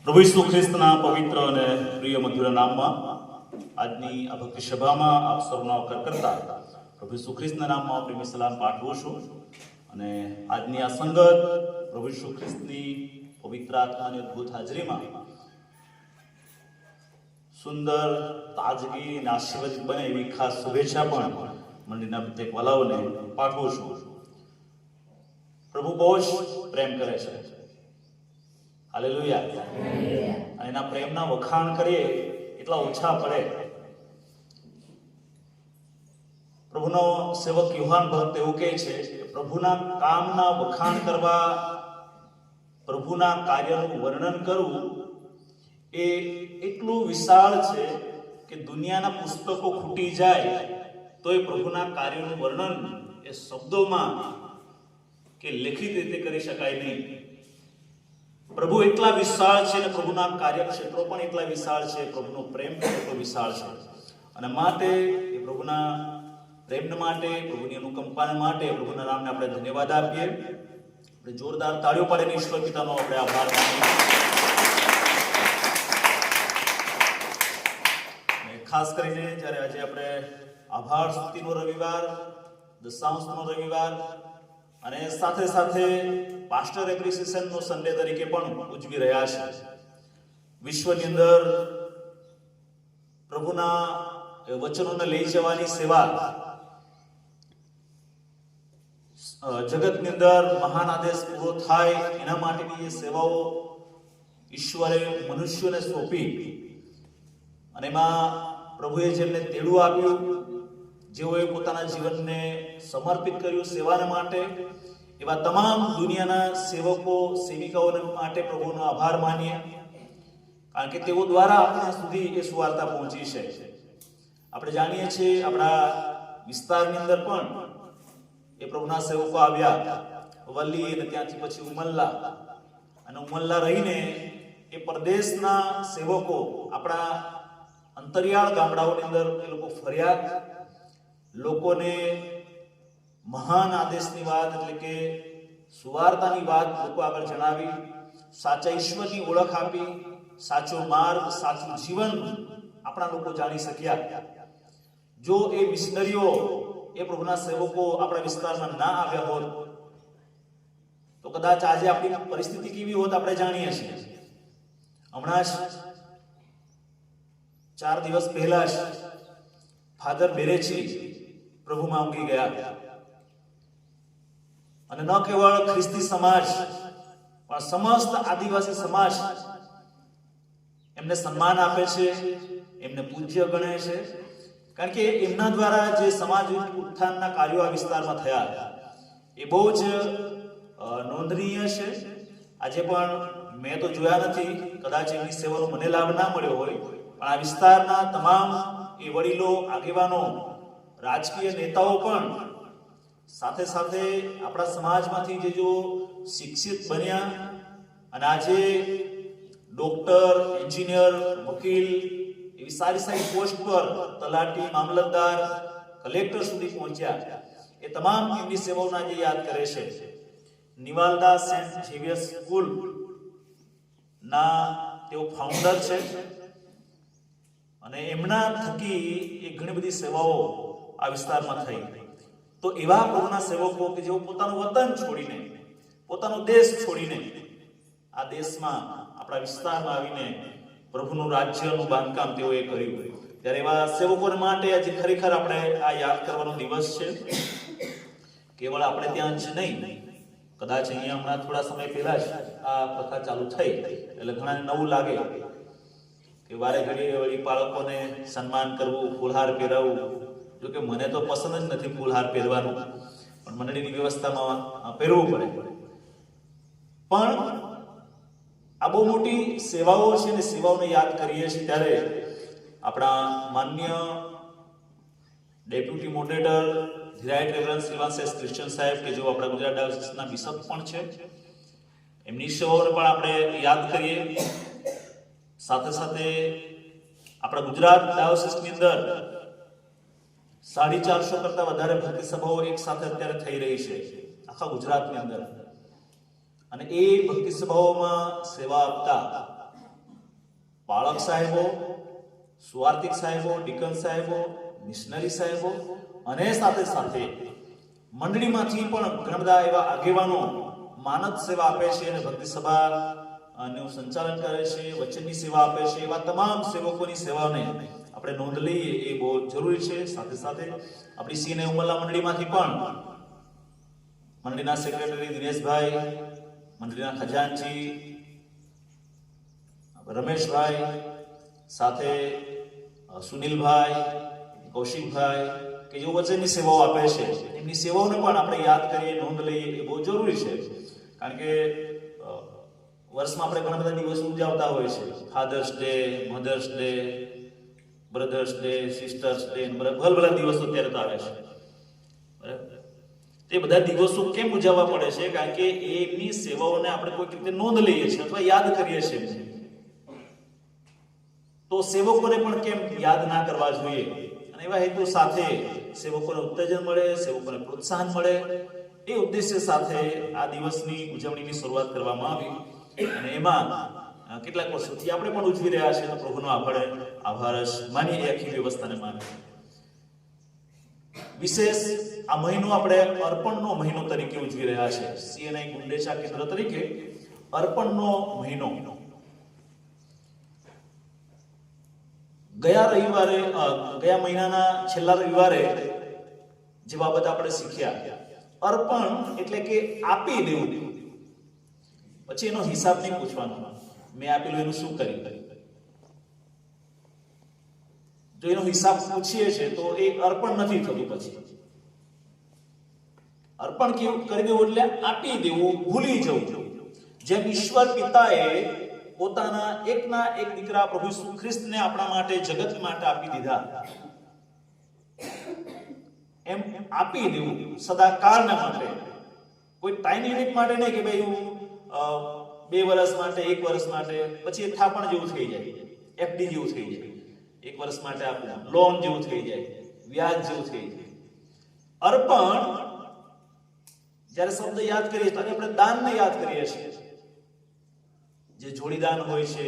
પ્રભુ ઈસુ ખ્રિસ્તના પવિત્ર અને પ્રિય મધુર નામમાં આજની આ ભક્તિ સભામાં આપ સૌનો આવકાર કરતા પ્રભુ ઈસુ ખ્રિસ્તના નામમાં પ્રેમી સલામ પાઠવું છું. અને આજની આ સંગત પ્રભુ ઈસુ ખ્રિસ્તની પવિત્ર આત્માની અદ્ભુત હાજરીમાં સુંદર, તાજગી અને આશીર્વાદિત બને એવી ખાસ શુભેચ્છા પણ મંડળીના પ્રત્યેક વાલાઓને પાઠવું છું. પ્રભુ બહુ જ પ્રેમ કરે છે. હાલેલુયા. અને એના પ્રેમના વખાણ કરીએ એટલા ઓછા પડે. પ્રભુનો સેવક યુહાન ભક્ત એવું કહે છે કે પ્રભુના કામના વખાણ કરવા, પ્રભુના કાર્યનું વર્ણન કરવું એ એટલું વિશાળ છે કે દુનિયાના પુસ્તકો ખૂટી જાય તો એ પ્રભુના કાર્યનું વર્ણન એ શબ્દોમાં કે લેખિત રીતે કરી શકાય નહીં. પ્રભુ એટલા વિશાળ છે અને પ્રભુના કાર્યક્ષેત્રો પણ એટલા વિશાળ છે, પ્રભુનો પ્રેમ પણ એટલો વિશાળ છે. અને માટે એ પ્રભુના પ્રેમને માટે, પ્રભુની અનુકંપાને માટે પ્રભુના નામને આપણે ધન્યવાદ આપીએ. આપણે જોરદાર તાળીઓ પાડીને ઈશ્વર પિતાનો આપણે આભાર માનીએ. ખાસ કરીને જ્યારે આજે આપણે આભાર સ્તુતિનો રવિવાર, દશાંશનો રવિવાર અને સાથે સાથે પાસ્ટર એપ્રિસિએશનનો સન્ડે તરીકે પણ ઉજવી રહ્યા છે. વિશ્વની અંદર પ્રભુના વચનોને લઈ જવાની સેવા, જગતની અંદર મહાન આદેશ પૂરો થાય એના માટેની જે સેવાઓ ઈશ્વરે મનુષ્યોને સોંપી અને એમાં પ્રભુએ જેમને તેડું આપ્યું, જેઓએ પોતાના જીવનને સમર્પિત કર્યું સેવાને માટે, એવા તમામ દુનિયાના સેવકો, સેવિકાઓને માટે પ્રભુનો આભાર માનીએ. કારણ કે તેઓ દ્વારા આપણા સુધી એ સુવાર્તા પહોંચી છે. આપણે જાણીએ છીએ આપણા વિસ્તારની અંદર પણ એ પ્રભુના સેવકો આવ્યા, વલ્લી અને ત્યાંથી પછી ઉમલ્લા, અને ઉમલ્લા રહીને એ પરદેશના સેવકો આપણા અંતરિયાળ ગામડાઓની અંદર એ લોકો ફર્યા, લોકોને મહાન આદેશની વાત એટલે કે સુવાર્તાની વાત લોકો આગળ જણાવી, સાચા ઈશ્વરની ઓળખ આપી, સાચો માર્ગ, સાચું જીવન આપણા લોકો જાણી શક્યા. જો એ મિશનરીઓ, એ પ્રભુના સેવકો આપણા વિસ્તારમાં ના આવ્યા હોત તો કદાચ આજે આપણી પરિસ્થિતિ કેવી હોત આપણે જાણીએ છીએ. હમણાં જ 4 દિવસ પહેલા જ ફાધર બેરેચી પ્રભુમાં ઊંઘી ગયા. અને ન કેવળ ખ્રિસ્તી સમાજ પણ સમસ્ત આદિવાસી સમાજ એમને સન્માન આપે છે, એમને પૂજ્ય ગણે છે. કારણ કે એમના દ્વારા જે સમાજ ઉત્થાનના કાર્યો આ વિસ્તારમાં થયા એ બહુ જ નોંધનીય છે. આજે પણ મેં તો જોયા નથી, કદાચ એમની સેવાનો મને લાભ ના મળ્યો હોય, પણ આ વિસ્તારના તમામ એ વડીલો, આગેવાનો, રાજકીય નેતાઓ પણ સાથે સાથે આપણા સમાજમાંથી જે જો શિક્ષિત બન્યા અને આજે ડોક્ટર, એન્જિનિયર, વકીલ એવી સારી સારી પોસ્ટ પર તલાટી, મામલતદાર, કલેક્ટર સુધી પહોંચ્યા, એ તમામ એમની સેવાઓના જે યાદ કરે છે. નિવાલદા સેન્ટ ઝેવિયર સ્કૂલ ના તેઓ ફાઉન્ડર છે અને એમના થકી એ ઘણી બધી સેવાઓ આ વિસ્તારમાં થઈ. તો એવા પ્રભુના સેવકો કે જેઓ પોતાનું વતન છોડીને, પોતાનો દેશ છોડીને આ દેશમાં, આપણા વિસ્તારમાં આવીને પ્રભુનું રાજ્યનું બાંધકામ તેઓએ કર્યું. ત્યારે એવા સેવકોને માટે આજે ખરેખર આપણે આ યાદ કરવાનો દિવસ છે. કેવળ આપણે ત્યાં જ નહીં, કદાચ અહીંયા હમણાં થોડા સમય પહેલા જ આ પ્રથા ચાલુ થઈ એટલે ઘણાને નવું લાગે કે વારે ઘડીએ વળી બાળકોને સન્માન કરવું, ફૂલહાર પહેરાવવું. જો કે મને તો પસંદ જ નથી ફૂલહાર પહેરવાનું, પણ મંડળીની વ્યવસ્થામાં પહેરવું પડે. પણ આ બહુ મોટી સેવાઓ છે અને સેવાઓને યાદ કરીએ છીએ ત્યારે આપણા માન્ય ડેપ્યુટી મોડરેટર ધીરાઇટ રેવરન્ડ શ્રીવાસ ક્રિશ્ચન સાહેબ કે જેઓ આપણા ગુજરાત ડાયોસિસના બિશપ પણ છે, એમની સેવાઓને પણ આપણે યાદ કરીએ. સાથે સાથે આપણા ગુજરાત ડાયોસિસની અંદર 450 કરતા વધારે ભક્તિ સભાઓ એક સાથે અત્યારે થઈ રહી છે આખા ગુજરાતની અંદર. અને એ ભક્તિ સભાઓમાં સેવા આપતા બાળક સાહેબો, સુવાર્તિક સાહેબો, ડીકન સાહેબો, મિશનરી સાહેબો અને સાથે સાથે મંડળીમાંથી પણ ઘણા બધા એવા આગેવાનો માનદ સેવા આપે છે અને ભક્તિ સભા નું સંચાલન કરે છે, વચનની સેવા આપે છે. એવા તમામ સેવકોની સેવાને આપણે નોંધ લઈએ એ બહુ જરૂરી છે. સાથે સાથે આપણી સીને ઉમરલા મંડળીમાંથી પણ મંડળીના સેક્રેટરી દિનેશભાઈ, મંડળીના ખજાનચી રમેશભાઈ, સાથે સુનિલભાઈ, કૌશિકભાઈ કે જેઓ વચનની સેવાઓ આપે છે, એમની સેવાઓને પણ આપણે યાદ કરીએ, નોંધ લઈએ એ બહુ જરૂરી છે. કારણ કે વર્ષમાં આપણે ઘણા બધા દિવસો ઉજવતા હોય છે. Father's day, mother's day, brother's day, sister's day, ઘણા બધા દિવસો અત્યારે તો આવે છે. બરાબર, તે બધા દિવસો કેમ ઉજવવા પડે છે? કારણ કે એમની સેવાઓને આપણે કોઈક રીતે નોંધ લઈએ છીએ અથવા યાદ કરીએ છીએ. તો સેવકોને પણ કેમ યાદ ના કરવા જોઈએ? અને એવા હેતુ સાથે સેવકોને ઉત્તેજન મળે, સેવકોને પ્રોત્સાહન મળે, એ ઉદ્દેશ્ય સાથે આ દિવસની ઉજવણીની શરૂઆત કરવામાં આવી. અને એમાં કેટલાક વર્ષોથી આપણે પણ ઉજવી રહ્યા છીએ. તો પ્રભુનો આભાર માની એ આખી વ્યવસ્થાને માની. વિશેષ આ મહિનો આપણે અર્પણનો મહિનો તરીકે ઉજવી રહ્યા છે. સીએનઆઈ ગુંડેચા કેન્દ્ર તરીકે અર્પણનો મહિનો. ગયા મહિનાના છેલ્લા રવિવારે જે બાબત આપણે શીખ્યા, અર્પણ એટલે કે આપી દેવું. પછી એનો હિસાબ નહીં પૂછવાનો, મેં આપેલું એનું શું કર્યું. જો એનો હિસાબ પૂછીએ છીએ તો એ અર્પણ નથી થતું. પછી અર્પણ કેવું કરી દેવું એટલે આપી દેવું, ભૂલી જવું. જેમ ઈશ્વર પિતાએ પોતાના એકના એક દીકરા પ્રભુ ઈસુ ખ્રિસ્તને આપણા માટે, જગત માટે આપી દીધા, એમ આપી દેવું સદાકાળના માટે. કોઈ ટાઈમ લિમિટ માટે નહીં કે ભાઈ હું 2 વર્ષ માટે, 1 વર્ષ માટે, પછી એ થાપણ જેવું થઈ જાય, એફડી જેવું થઈ જાય. 1 વર્ષ માટે આપવું, લોન જેવું થઈ જાય, વ્યાજ જેવું થઈ જાય. અર્પણ જ્યારે શબ્દ યાદ કરીએ ત્યારે આપણે દાનને યાદ કરીએ છીએ. જે જોડીદાન હોય છે,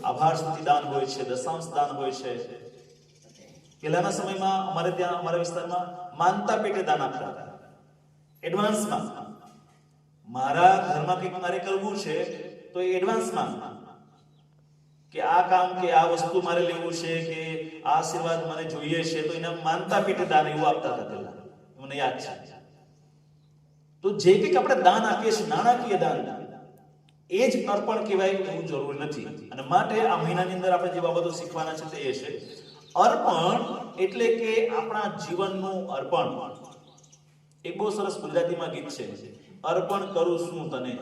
આભાર સ્તુતિ દાન હોય છે, દશાંશ દાન હોય છે. પહેલાના સમયમાં અમારે ત્યાં, અમારા વિસ્તારમાં માનતા પેટે દાન આપતા હતા, એડવાન્સમાં. મારા ઘરમાં કંઈક મારે કરવું છે તો એ એડવાન્સમાં, કે આ કામ કે આ વસ્તુ મારે લેવું છે કે આ આશીર્વાદ મને જોઈએ છે, તો એને માનતા પેટે દાન એવું આપતા હતા પહેલા, મને યાદ છે. તો જે કંઈક આપણે દાન આપીએ છીએ, નાણાકીય દાન, એ જ અર્પણ કહેવાય એવું જરૂરી નથી. અને માટે આ મહિનાની અંદર આપણે જે બાબતો શીખવાના છે તે એ છે, અર્પણ એટલે કે આપણા જીવનનું અર્પણ. એક બહુ સરસ ગુજરાતીમાં ગીત છે, અર્પણ કરું છું તને.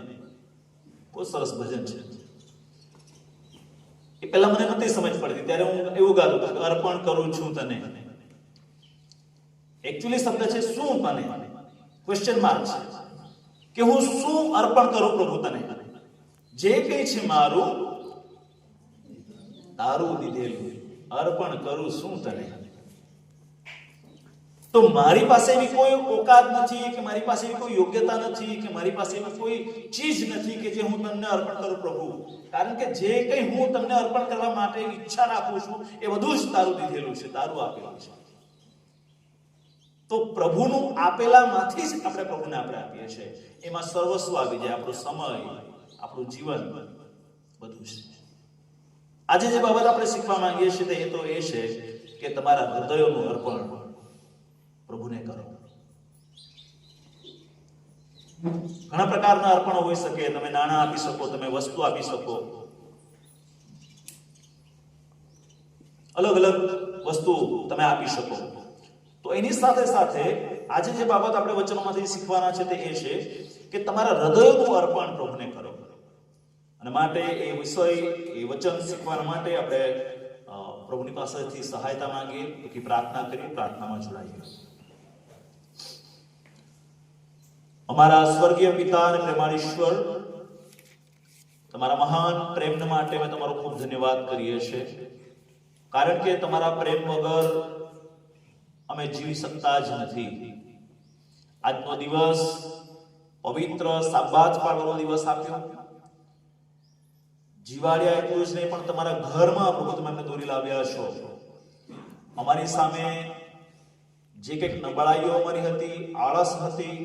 બહુ સરસ ભજન છે. એ પહેલા મને નથી સમજ પડતી, ત્યારે હું એવું ગાતો હતો, અર્પણ કરું છું તને. એકચ્યુઅલી શબ્દ છે શું તને, ક્વેશ્ચન માર્ક છે, કે હું શું અર્પણ કરું પ્રભુ તને. જે કંઈ છે મારું તારું દીધેલું અર્પણ કરું શું તને. તો મારી પાસે એવી કોઈ ઓકાત નથી, કે મારી પાસે એવી કોઈ યોગ્યતા નથી, કે મારી પાસે એવી કોઈ ચીજ નથી કે જે હું તમને અર્પણ કરું પ્રભુ. કારણ કે જે કંઈ હું તમને અર્પણ કરવા માટે ઈચ્છા રાખું છું એ બધું જ તારું દીધેલું છે, તારું આપેલું છે. તો પ્રભુનું આપેલામાંથી જ આપણે પ્રભુને આપણે આપીએ છીએ. એમાં સર્વસ્વ આવી જાય, આપણો સમય, આપણું જીવન, બધું છે. આજે જે બાબત આપણે શીખવા માંગીએ છીએ તે તો એ છે કે તમારા હૃદયોનું અર્પણ પ્રભુને કરો. ઘણા પ્રકારના અર્પણ હોઈ શકે. તમે નાણાં આપી શકો, તમે વસ્તુ આપી શકો, અલગ અલગ વસ્તુ તમે આપી શકો. તો એની સાથે સાથે આજે જે બાબત આપણે વચનોમાંથી શીખવાના છે તે એ છે કે તમારા હૃદયનું અર્પણ પ્રભુને કરો. અને માટે એ વિષય, એ વચન શીખવા માટે આપણે પ્રભુની પાસેથી સહાયતા માંગીએ, કે પ્રાર્થના કરીએ, પ્રાર્થનામાં જોડાઈએ. અમારા સ્વર્ગીય પિતા અને પ્રેમાળ ઈશ્વર, તમારા મહાન પ્રેમ માટે અમે તમારો ખૂબ ધન્યવાદ કરીએ છીએ. કારણ કે તમારા પ્રેમ વગર અમે જીવી શકતા જ નથી. આજનો દિવસ પવિત્ર સાબાત પાડવાનો દિવસ આપ્યો. જીવાડ્યા એટલું જ નહીં, પણ તમારા ઘરમાં પ્રભુ તમે અમને દોરી લાવ્યા છો. અમારી સામે જે કંઈક નબળાઈઓ અમારી હતી, આળસ હતી,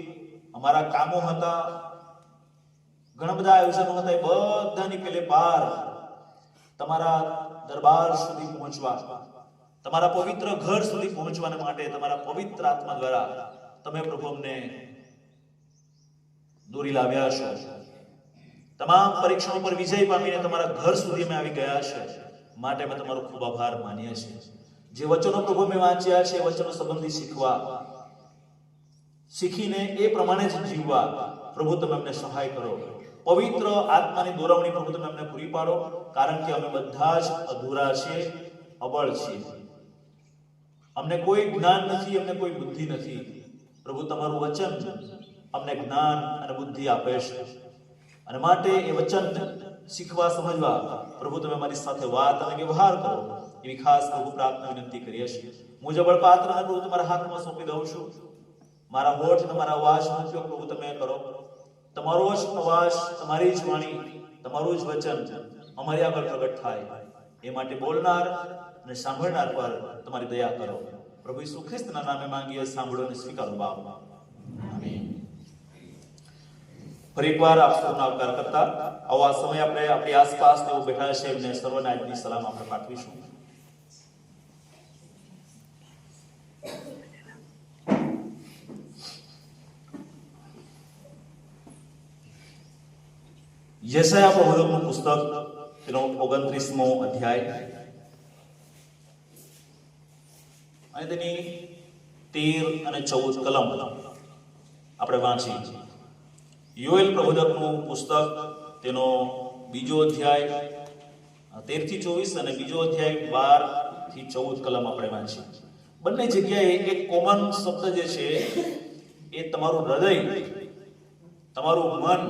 અમારા કામો હતા, ઘણા બધા આયોજનો હતા, એ બધાની પેલે પાર તમારા દરબાર સુધી પહોંચવા, તમારા પવિત્ર ઘર સુધી પહોંચવાને માટે તમારા પવિત્ર આત્મા દ્વારા તમે પ્રભુ અમને દોરી લાવ્યા છો. તમામ પરીક્ષણો પર વિજય પામીને તમારા ઘર સુધી અમે આવી ગયા છે, માટે અમે તમારો ખૂબ આભાર માનીએ છીએ. જે વચનો પ્રભુ અમે વાંચ્યા છે, વચનો સંબંધી શીખીને એ પ્રમાણે જ જીવવા પ્રભુ તમે અમને સહાય કરો. પવિત્ર આત્માની દોરવણી પ્રભુ તમે અમને પૂરી પાડો, કારણ કે અમે બધા જ અધૂરા છીએ, અબળ છીએ. અમને કોઈ જ્ઞાન નથી, અમને કોઈ બુદ્ધિ નથી. પ્રભુ તમારું વચન અમને જ્ઞાન અને બુદ્ધિ આપે છે, અને માટે એ વચન શીખવા સમજવા પ્રભુ તમે મારી સાથે વાત અને વ્યવહાર કરો, એવી ખાસ પ્રભુ પ્રાર્થના વિનંતી કરીએ છીએ. હું જબળ પાત્ર પ્રભુ તમારા હાથમાં સોંપી દઉં છું. મારા હોઠ અને મારા અવાજનો ઉપયોગ પ્રભુ તમે કરો. તમારો જ અવાજ, તમારી જ વાણી, તમારું જ વચન અમારી આગળ પ્રગટ થાય, એ માટે બોલનાર અને સાંભળનાર પર તમારી દયા કરો. પ્રભુ ઈસુ ખ્રિસ્તના નામે માંગીએ, સાંભળો અને સ્વીકારો બાપ. આમીન. ફરી એકવાર આપ સૌનો આવકાર કરતા આવા સમય આપણે આપણી આસપાસ તેઓ બેઠા છે, એમને સર્વને આજની સલામ આપણે પાઠવીશું. યશાયા પ્રવચનનું પુસ્તક, તેનો 29મો અધ્યાય અને તેની 13 અને 14 કલમ આપણે વાંચી. યોએલ પ્રબોધકનું પુસ્તક, તેનો 2જો અધ્યાય 13 થી 24 અને બીજો અધ્યાય 12 થી 14 કલમ આપણે વાંચી. બંને જગ્યાએ એક કોમન શબ્દ જે છે એ તમારું હૃદય, તમારું મન.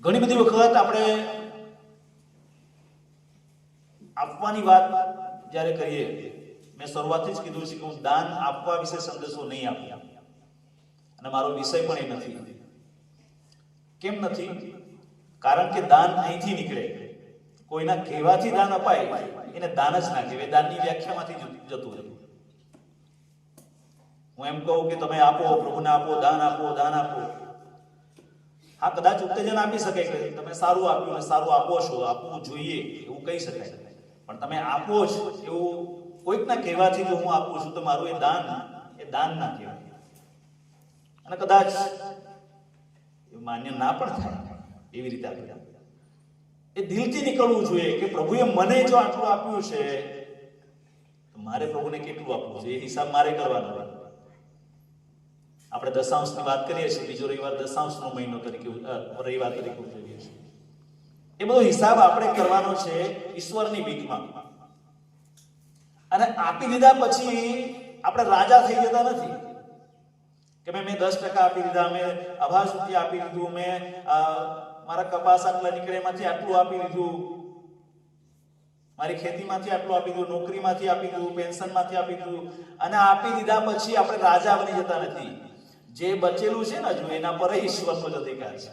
ઘણી બધી વખત આપણે આપવાની વાત જ્યારે કરીએ, મેં શરૂઆતથી જ કીધું છે કે હું દાન આપવા વિશે સંદેશો નહીં આપ્યા, અને મારો વિષય પણ એ નથી. કેમ નથી? કારણ કે દાન અહીંથી નીકળે. કોઈના કહેવાથી દાન અપાય એને દાન જ ના કહેવાય, દાનની વ્યાખ્યામાંથી જતું રહે. હું એમ કહું કે તમે આપો, પ્રભુને આપો, દાન આપો, દાન આપો. હા, કદાચ ઉત્તેજન આપી શકે કે તમે સારું આપ્યું અને સારું આપો છો, આપવું જોઈએ એવું કહી શકાય, પણ તમે આપો જ એવું કોઈકના કહેવાથી જો હું આપું છું તો મારું એ દાન ના કહેવાય. અને કદાચ માન્ય ના પણ થાય, એવી રીતે આપણે એ દિલથી નીકળવું જોઈએ કે પ્રભુએ મને જો આટલું આપ્યું છે તો મારે પ્રભુને કેટલું આપવું છે, એ હિસાબ મારે કરવાનો. આપણે દશાંશની વાત કરીએ છીએ, બીજો રવિવાર દશાંશનો મહિનો તરીકે રવિવાર તરીકે ઉજવીએ છીએ. એ બધો હિસાબ આપણે કરવાનો છે ઈશ્વરની બીકમાં. અને આપી દીધા પછી આપણે રાજા થઈ જતા નથી કે મેં 10% આપી દીધા, મેં આભાસુથી આપી દીધું, મેં મારા કપાસ આટલા નીકળે એમાંથી આટલું આપી દીધું, મારી ખેતીમાંથી આટલું આપી દીધું, નોકરીમાંથી આપી દીધું, પેન્શનમાંથી આપી દીધું. અને આપી દીધા પછી આપણે રાજા બની જતા નથી. જે બચેલું છે ને, જો એના પર ઈશ્વરનો જ અધિકાર છે.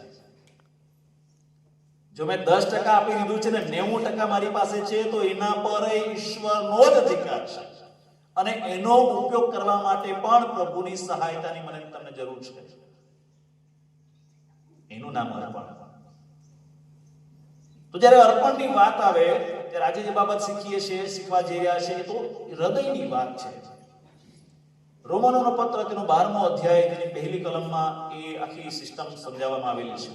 જો મેં 10% આપી દીધું છે ને 90% મારી પાસે છે, તો એના પર ઈશ્વરનો જ અધિકાર છે. અને એનો ઉપયોગ કરવા માટે પણ પ્રભુની સહાયતાની મને તમને જરૂર છે. એનું નામ અર્પણ. તો જ્યારે અર્પણની વાત આવે ત્યારે આજે જે બાબત શીખવા જઈ રહ્યા છે, એ તો હૃદયની વાત છે. રોમનોનો પત્ર, તેનો 12મો અધ્યાય, તેની પહેલી કલમમાં એ આખી સિસ્ટમ સમજાવવામાં આવેલી છે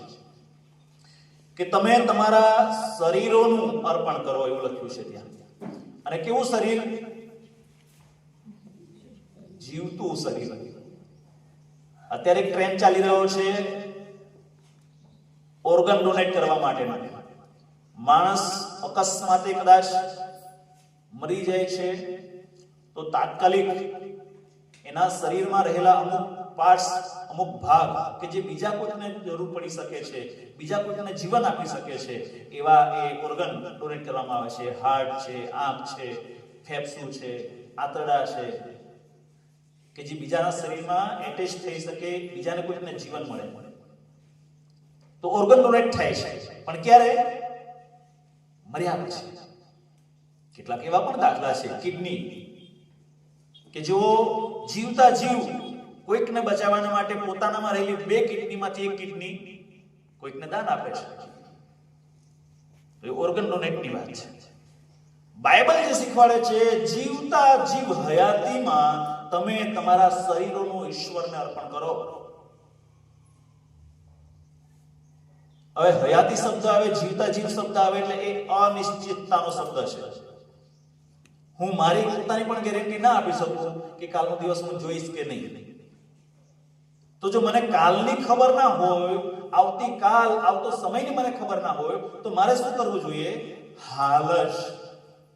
કે તમે તમારા શરીરોનું અર્પણ કરો, એવું લખ્યું છે ત્યાં. અને કેવું શરીર? જીવતું શરીર. અત્યારે એક ટ્રેન્ડ ચાલી રહ્યો છે ઓર્ગન ડોનેટ કરવા માટેનો. માણસ અકસ્માતે કદાચ મરી જાય છે તો તાત્કાલિક એના શરીરમાં રહેલા અમુક પાર્ટ્સ, અમુક ભાગ કે જે બીજા કોઈને જરૂર પડી શકે છે, બીજા કોઈને જીવન આપી શકે છે, એવા એ ઓર્ગન ડોનેટ કરવામાં આવે છે. હાર્ટ છે, આંખ છે, ફેફસું છે, આંતરડા છે, કે જે બીજાના શરીરમાં એટેચ થઈ શકે, બીજાને કોઈને જીવન મળે. તો ઓર્ગન ડોનેટ થાય છે, પણ ક્યારે? મર્યા પછી. કેટલાક એવા પણ દાખલા છે, કિડની, કે જેઓ જીવતા જીવ કોઈકને બચાવવા માટે પોતાનામાં રહેલી 2 કિડનીમાંથી 1 કિડની કોઈકને દાન આપે છે. એ ઓર્ગન ડોનેટની વાત છે. બાઇબલ જે શીખવાડે છે, જીવતા જીવ હયાતીમાં તમે તમારા શરીરોનું ઈશ્વરને અર્પણ કરો. હવે હયાતી શબ્દ આવે, જીવતા જીવ શબ્દ આવે એટલે એ અનિશ્ચિતતાનો શબ્દ છે. હું મારી પોતાની પણ ગેરંટી ના આપી શકું કે કાલનો દિવસ હું જોઈશ કે નહીં. તો જો મને કાલની ખબર ના હોય, આવતીકાલ આવતો સમયની મને ખબર ના હોય, તો મારે શું કરવું જોઈએ? હાલ જ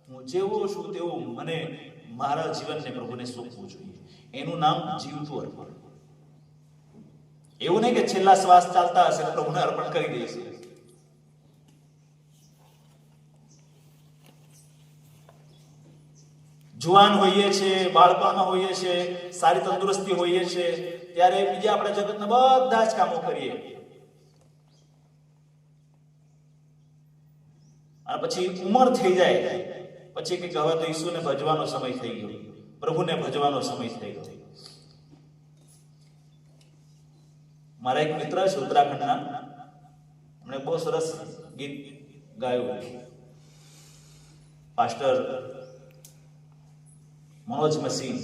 હું જેવો છું તેવું મને મારા જીવનને પ્રભુને સોંપવું જોઈએ. એનું નામ જીવતું અર્પણ. એવું નહીં કે છેલ્લા શ્વાસ ચાલતા હશે પ્રભુને અર્પણ કરી દઈશું. જુવાન હોઈએ છે, બાળપણમાં હોઈએ છે, સારી તંદુરસ્તી હોઈએ છે, ત્યારે બીજા આપણે જગતના બધા જ કામો કરીએ, અને પછી ઉંમર થઈ જાય પછી કે હવે તો ઈસુને ભજવાનો સમય થઈ ગયો, પ્રભુને ભજવાનો સમય થઈ ગયો. મારા એક મિત્ર છે ઉત્તરાખંડના, એમણે બહુ સરસ ગીત ગાયું, પાસ્ટર મનોજ મસીહ,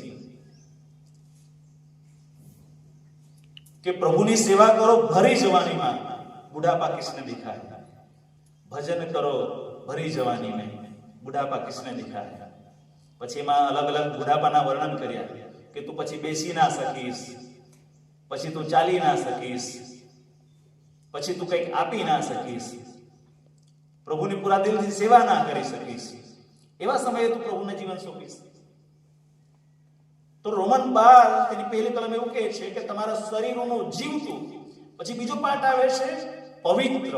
કે પ્રભુની સેવા કરો ભરી જવાનીમાં, બુઢાપા કિસને દિખાય. ભજન કરો ભરી જવાની में, બુઢાપા કિસને દિખાય. પછી એમાં અલગ અલગ બુઢાપાના વર્ણન કર્યા કે તું પછી બેસી ના શકીશ, પછી તું ચાલી ના શકીશ, પછી તું કંઈક આપી ના શકીશ, પ્રભુની પૂરા દિલથી સેવા ના કરી શકીશ. એવા સમયે તું પ્રભુને જીવન સોંપીશ. તો રોમન 12 તેની પહેલી કલમ એવું કહે છે કે તમારા શરીરોનું જીવતું. પછી બીજો પાઠ આવે છે પવિત્ર.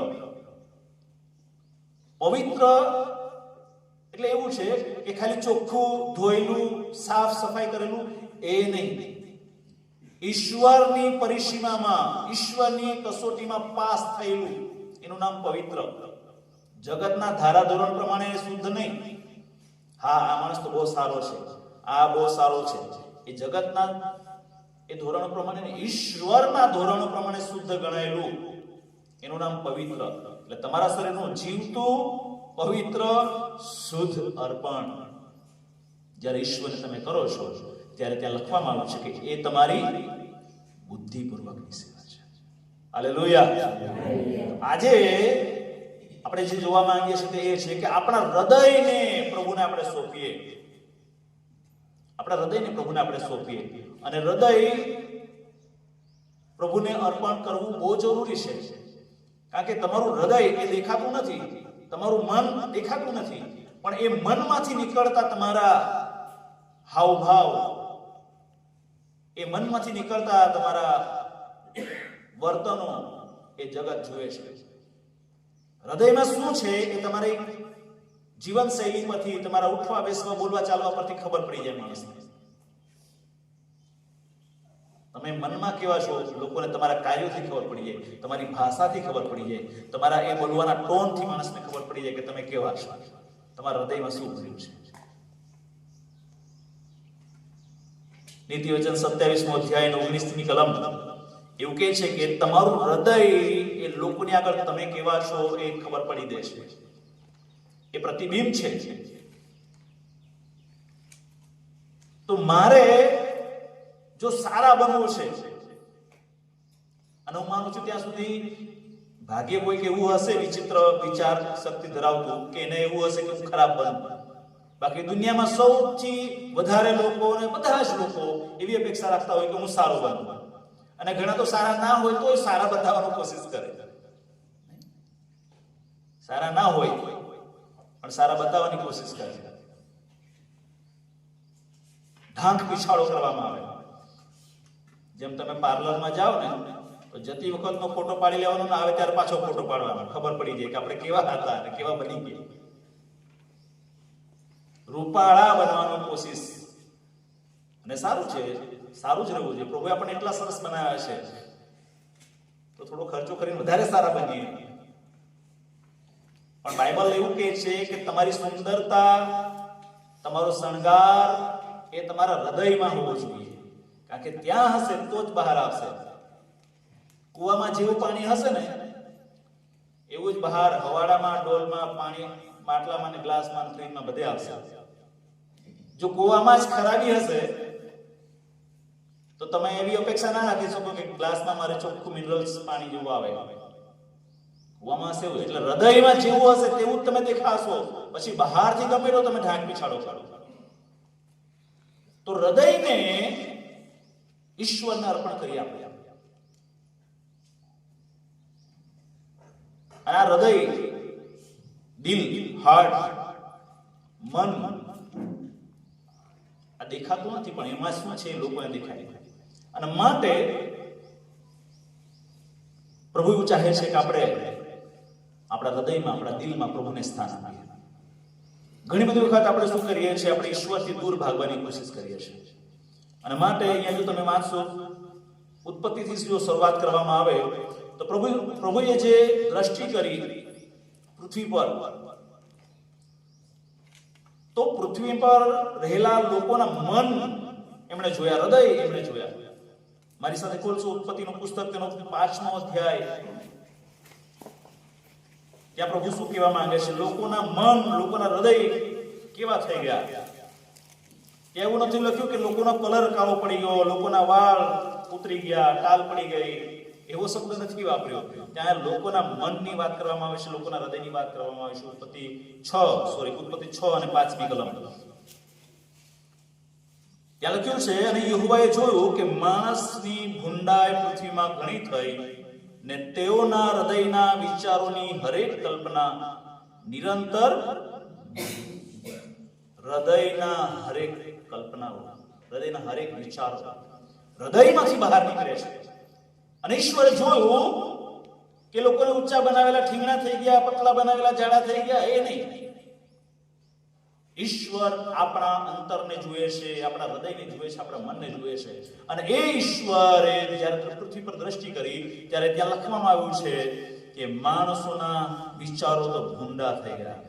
પવિત્ર એટલે એવું છે કે ખાલી ચોખ્ખું, ધોયેલું, સાફ સફાઈ કરેલું એ નહીં. ઈશ્વરની પરિસીમામાં, ઈશ્વરની કસોટીમાં પાસ થયેલું, એનું નામ પવિત્ર. જગતના ધારાધોરણ પ્રમાણે શુદ્ધ નહીં. હા, આ માણસ તો બહુ સારો છે, આ બહુ સારો છે, એ જગતના એ ધોરણો પ્રમાણે, ઈશ્વરના ધોરણો પ્રમાણે શુદ્ધ ગણાયેલું, એનું નામ પવિત્ર. એટલે તમારા શરીરનું જીવતું, પવિત્ર, શુદ્ધ અર્પણ જ્યારે ઈશ્વરને તમે કરો છો, ત્યારે ત્યાં લખવામાં આવ્યું છે કે એ તમારી બુદ્ધિપૂર્વકની સેવા છે. હાલેલુયા. આજે આપણે જે જોવા માંગીએ છીએ તે એ છે કે આપણા હૃદયને પ્રભુને આપણે સોંપીએ. આપણા હૃદયને પ્રભુને આપણે સોંપીએ. અને હૃદય પ્રભુને અર્પણ કરવું બહુ જરૂરી છે. કારણ કે તમારું હૃદય એ દેખાતું નથી, તમારું મન દેખાતું નથી, પણ એ મનમાંથી નીકળતા તમારા હાવભાવ, એ મનમાંથી નીકળતા તમારા વર્તનો એ જગત જુએ છે. હૃદયમાં શું છે એ તમારી જીવન શૈલી પરથી, તમારા ઉઠવા બેસવા બોલવા ચાલવા પરથી ખબર પડી જાય માણસને. તમે મનમાં કેવા છો લોકોને તમારા કાર્યોથી ખબર પડી જાય, તમારી ભાષાથી ખબર પડી જાય, તમારા એ બોલવાના ટોનથી માણસને ખબર પડી જાય કે તમે કેવા છો, તમારા હૃદયમાં શું ભર્યું છે. નીતિવચન 27મો અધ્યાય 19મી કલમ એવું કહે છે કે તમારું હૃદય એ લોકોની આગળ તમે કેવા છો એ ખબર પડી દે છે, એ પ્રતિબિંબ છે. તો મારે જો સારા બનવું છે, અને હું માનું છું ત્યાં સુધી ભાગ્ય કોઈક એવું હશે વિચિત્ર વિચાર શક્તિ ધરાવતું કે એને એવું હશે કે હું ખરાબ બનું. બાકી દુનિયામાં સૌથી વધારે લોકો, અને બધા જ લોકો એવી અપેક્ષા રાખતા હોય કે હું સારો બનું. અને ઘણા તો સારા ના હોય તો સારા બતાવવાનો કોશિશ કરે. સારા ના હોય પણ સારા બતાવવાની કોશિશ કરે. ઢાંક પીછાડો કરવામાં આવે. જેમ તમે પાર્લરમાં જાઓ ને તો જતી વખતનો ફોટો પાડી લેવાનો, ને આવે ત્યારે પાછો ફોટો પાડવાનો, ખબર પડી જાય કે આપણે કેવા હતા અને કેવા બની ગયા. રૂપાળા બનવાનો કોશિશ. અને સારું છે, સારું જ રહેવું જોઈએ. પ્રભુએ આપણને એટલા સરસ બનાવ્યા છે તો થોડો ખર્ચો કરીને વધારે સારા બનીએ. પણ બાઇબલ એવું કહે છે કે તમારી સુંદરતા, તમારો શણગાર એ તમારા હૃદયમાં હોવો જોઈએ. કારણ કે ત્યાં હશે તો જ બહાર આવશે. કુવામાં જેવું પાણી હશે ને એવું જ બહાર હવાડામાં, ડોલમાં, પાણી માટલામાં ને ગ્લાસમાં, ફ્રીજમાં બધે આવશે. જો કુવામાં જ ખરાબી હશે તો તમે એવી અપેક્ષા ના રાખી શકો કે ગ્લાસમાં મારે ચોખ્ખું મિનરલ્સ પાણી જેવું આવે. કુવામાં હશે એવું. એટલે હૃદયમાં જેવું હશે તેવું જ તમે દેખાશો. પછી બહારથી ગમે તો તમે ઢાંક પીછાડો કરો. તો હૃદયને ઈશ્વરને અર્પણ કરી આપણે. આ હૃદય, દિલ, હાર્ટ, મન આ દેખાતું નથી, પણ એમાં શું છે લોકોને દેખાય. અને માટે પ્રભુ એવું ચાહે છે કે આપણે આપણા હૃદયમાં, આપણા દિલમાં પ્રભુને સ્થાન આપીએ. ઘણી બધી વખત આપણે શું કરીએ છીએ, આપણે ઈશ્વરથી દૂર ભાગવાની કોશિશ કરીએ છીએ. અને માટે અહીંયા જો તમે વાંચશો, ઉત્પત્તિથી જો શરૂઆત કરવામાં આવે તો પ્રભુએ જે દ્રષ્ટિ કરી પૃથ્વી પર, તો પૃથ્વી પર રહેલા લોકોના મન એમણે જોયા, હૃદય એમણે જોયા. મારી સાથે ખોલશો ઉત્પત્તિનું પુસ્તક, તેનો 5મો અધ્યાય. ત્યાં પ્રભુ શું કહેવા માંગે છે? લોકોના મન, લોકોના હૃદય કેવા થઈ ગયા. એવું નથી લખ્યું કે લોકોનો કલર કાળો પડી ગયો, લોકોના વાળ ઉતરી ગયા, ટાલ પડી ગઈ, એવો શબ્દ નથી વાપર્યો. ત્યાં લોકોના મનની વાત કરવામાં આવે છે, લોકોના હૃદયની વાત કરવામાં આવે છે. ઉત્પત્તિ 6 અને 5મી કલમ. ત્યાં લખ્યું છે, અને યહોવાએ જોયું કે માણસની ભૂંડાઈ પૃથ્વીમાં ઘણી થઈ, ને તેઓના હૃદયના વિચારોની હરેક કલ્પના નિરંતર, હૃદયના હરેક કલ્પનાઓ, હૃદયના હરેક વિચારો હૃદયમાંથી બહાર નીકળે છે. અને ઈશ્વરે જોયું કે લોકોને ઊંચા બનાવેલા ઠીંગણા થઈ ગયા, પતલા બનાવેલા જાડા થઈ ગયા. એ નહીં, ઈશ્વર આપણા અંતરને જુએ છે, આપણા હૃદયને જુએ છે, આપણા મનને જુએ છે. અને એ ઈશ્વરે જ્યારે પૃથ્વી પર દ્રષ્ટિ કરી ત્યારે ત્યાં લખવામાં આવ્યું છે કે માણસોના વિચારો તો ભૂંડા થઈ ગયા.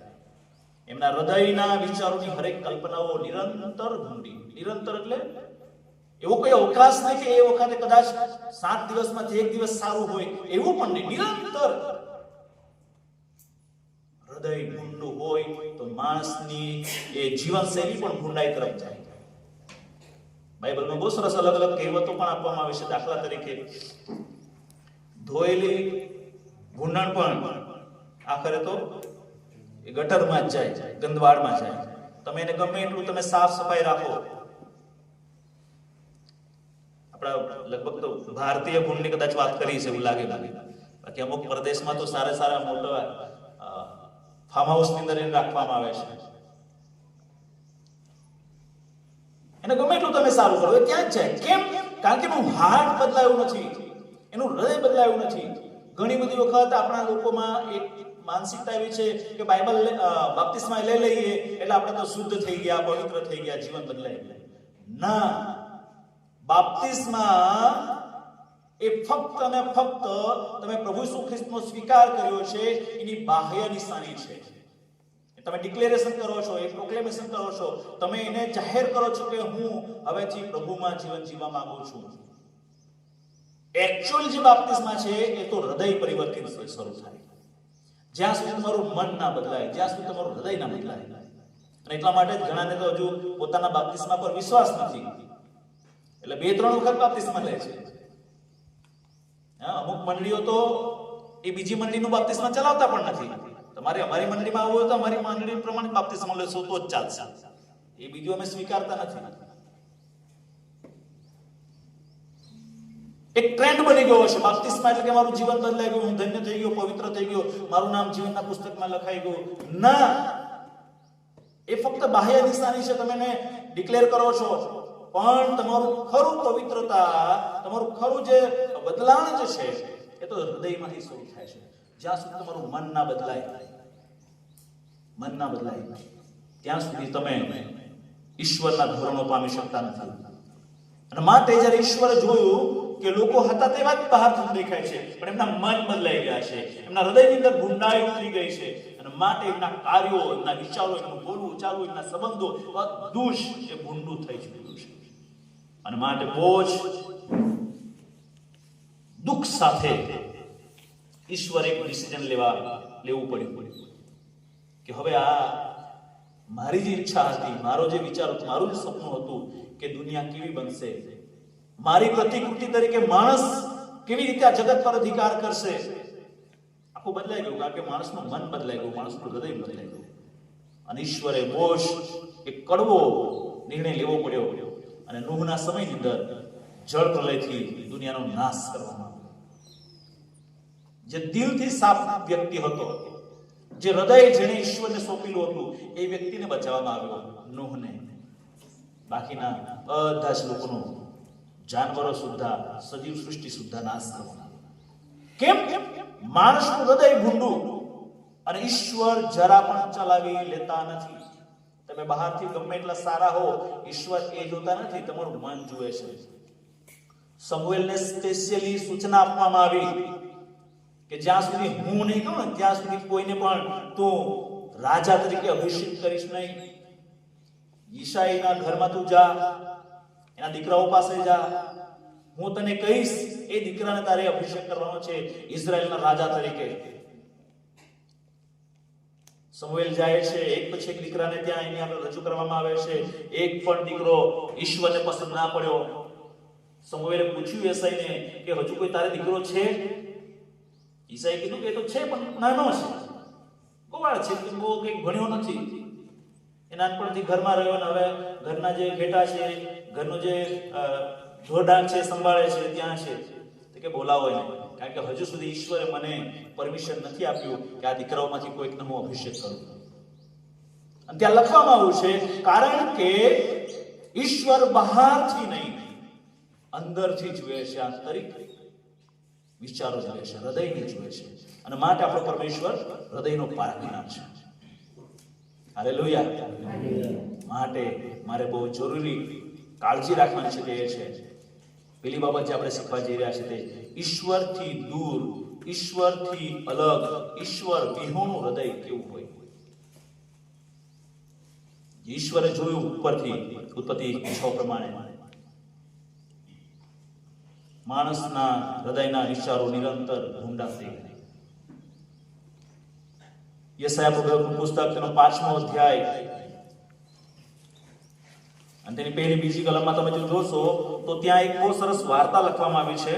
એમના હૃદયના વિચારોની હરેક કલ્પનાઓ નિરંતર ભૂંડી. નિરંતર એટલે એવો કોઈ અવકાશ નહીં કે એ વખતે કદાચ 7 દિવસમાંથી 1 દિવસ સારું હોય, એવું પણ નહીં. નિરંતર હૃદય ભૂંડું હોય તો માણસની એ જીવનશૈલી પણ ભૂંડાઈ તરફ જાય. બાઇબલમાં બહુ સરસ અલગ અલગ કહેવતો પણ આપવામાં આવે છે. દાખલા તરીકે, ધોયેલી ભૂંડણ પણ આખરે તો એ ગટરમાં જ જાય, ગંદવાડમાં જાય. તમે એને ગમે એટલું તમે સાફ સફાઈ રાખો. આપણા લગભગ તો ભારતીય ભૂંડની કદાચ વાત કરી છે એવું લાગે. બાકી અમુક પ્રદેશમાં તો સારા સારા મોટા ફાર્મ હાઉસ ની અંદર રાખવામાં આવે છે. એને ગમે એટલું તમે સારું કરો, એ ત્યાં જ જાય. કેમ? કારણ કે એનું હાર્ટ બદલાયું નથી, એનું હૃદય બદલાયું નથી. ઘણી બધી વખત આપણા લોકોમાં એક માનસિકતા એવી છે કે બાઇબલ બાપ્તિસ્મા લઈ લઈએ એટલે આપણે તો શુદ્ધ થઈ ગયા, પવિત્ર થઈ ગયા, જીવન બદલાઈ ગયું. ના, બાપ્તિસ્મા એ ફક્ત અને ફક્ત તમે પ્રભુ ઈસુ ખ્રિસ્તનો સ્વીકાર કર્યો છે એની બાહ્ય નિશાની છે. તમે ડિક્લેરેશન કરો છો, એ પ્રોક્લેમેશન કરો છો, તમે એને જાહેર કરો છો કે હું હવેથી પ્રભુમાં જીવન જીવવા માંગુ છું. એક્ચ્યુઅલ જે બાપ્તિસ્મા છે એ તો હૃદય પરિવર્તન શરૂ થાય. જ્યાં સુધી તમારું મન ના બદલાય, જ્યાં સુધી તમારું હૃદય ના બદલાય. અને એટલા માટે ઘણાને તો હજુ પોતાના બાપ્તિસ્મા પર વિશ્વાસ નથી, એટલે 2-3 વખત બાપ્તિસ્મા લે છે. અમુક મંડળીઓ તો એ બીજી મંડળીનું બાપ્તિસ્મા ચલાવતા પણ નથી. તમારે અમારી મંડળીમાં આવવું હોય તો અમારી મંડળી પ્રમાણે બાપ્તિસ્મા લેશો તો જ ચાલશે. એ બીજું અમે સ્વીકારતા નથી. એક ટ્રેન્ડ બની ગયો છે બાપ્તિસ્મા એટલે કે મારું જીવન બદલાઈ ગયું, હું ધન્ય થઈ ગયો, પવિત્ર થઈ ગયો, મારું નામ જીવનના પુસ્તકમાં લખાઈ ગયું. ના, એ ફક્ત બાહ્ય નિશાની છે. તમે એને ડિક્લેર કરો છો, પણ તમારું ખરું પવિત્રતા, તમારું ખરું જે બદલાણ જે છે એ તો હૃદયમાંથી શરૂ થાય છે. જ્યાં સુધી તમારું મન ના બદલાય, ત્યાં સુધી તમે ઈશ્વરના ધોરણો પામી શકતા નથી. અને માટે જ્યારે ઈશ્વરે જોયું કે લોકો હતા તેવા જ બહારથી દેખાય છે, પણ એમના મન બદલાઈ ગયા છે, એમના હૃદયની અંદર ભૂંડાઈ ઉતરી ગઈ છે, અને માટે એમના કાર્યો, એમના વિચારો, એમનું બોલવું ચાલવું, એમના સંબંધો બધું જ એ ભૂંડું થઈ ચૂક્યું છે. અને માટે બહુ જ દુઃખ સાથે ઈશ્વરે એક ડિસિઝન લેવું પડ્યું કે હવે આ મારી જે ઈચ્છા હતી, મારો જે વિચાર હતો, મારું જે સપનું હતું કે દુનિયા કેવી બનશે, મારી પ્રતિકૃતિ તરીકે માણસ કેવી રીતે આ જગત પર અધિકાર કરશે, આખું બદલાઈ ગયું. કારણ કે માણસનું મન બદલાઈ ગયું, માણસનું હૃદય બદલાઈ ગયું. અને ઈશ્વરે મોશ એક કડવો નિર્ણય લેવો પડ્યો અને નૂહના સમયની અંદર જળ પ્રલયથી દુનિયાનો નાશ કરવામાં આવ્યો. જે દિલથી સાફ વ્યક્તિ હતો, જે હૃદય જેને ઈશ્વરને સોંપેલું હતું, એ વ્યક્તિને બચાવવામાં આવ્યો, નૂહને. બાકીના બધા જ લોકોનો, જાનવરો સુદ્ધા, સજીવ સૃષ્ટિ સુદ્ધા નાશ કરવામાં આવ્યો. કેમ? માણસનું હૃદય ભૂંડું, અને ઈશ્વર જરા પણ ચલાવી લેતા નથી. તમે બહારથી ગમે એટલા સારા હો, ઈશ્વર એ જોતા નથી, તમારું મન જુએ છે. સમુએલને સ્પેશિયલી સૂચના આપવામાં આવી કે જ્યાં સુધી હું નહીં કહું ને ત્યાં સુધી કોઈને પણ તું રાજા તરીકે અભિષેક કરીશ નહીં. ઈશાઈના ઘરમાં તું જા, એના દીકરાઓ પાસે જા, હું તને કહીશ એ દીકરાને તારે અભિષેક કરવાનો છે ઇઝરાયલના રાજા તરીકે. સમુએલ જાય છે, એક પછી એક દીકરાને ત્યાં એની આગળ રજૂ કરવામાં આવે છે. એક પણ દીકરો ઈશ્વરને પસંદ ના પડ્યો. સમુએલે પૂછ્યું ઈસાઈને કે હજુ કોઈ તારે દીકરો છે? ઈસાઈએ કીધું કે એ તો છે પણ નાનો છે, ગોવાળ છે, બહુ કંઈક ભણ્યો નથી. એ નાનપણથી ઘરમાં રહ્યો ને હવે ઘરના જે ઘેટા છે, ઘરનું જે ઢોરઢાંક છે સંભાળે છે ત્યાં છે. તો કે બોલાવો એને, કારણ કે હજુ સુધી ઈશ્વરે મને પરમિશન નથી આપ્યું કે આ દીકરાઓમાંથી કોઈકને હું અભિષેક કરું. અને ત્યાં લખવામાં આવ્યું છે કારણ કે ઈશ્વર બહારથી નહીં અંદરથી જુએ છે, આંતરિક વિચારો જુએ છે, હૃદયને જુએ છે. અને માટે આપણો પરમેશ્વર હૃદયનો પારખનાર છે. હાલેલુયા. માટે મારે બહુ જરૂરી કાળજી રાખવાની છે તે છે પેલી બાબત જે આપણે શીખવા જઈ રહ્યા છે તે ઈશ્વરથી દૂર, ઈશ્વરથી અલગ, ઈશ્વર વિહોણું હૃદય કેવું હોય. ઈશ્વરે જોયું ઉપરથી ઉત્પત્તિ 6 પ્રમાણે માણસના હૃદયના વિચારો નિરંતર ભૂંડા થઈ ગયા. યશાયા પ્રવક્તાનું પુસ્તક તેનો 5મો અધ્યાય અને તેની પહેલી બીજી કલમમાં તમે જો જોશો તો ત્યાં એક બહુ સરસ વાર્તા લખવામાં આવી છે.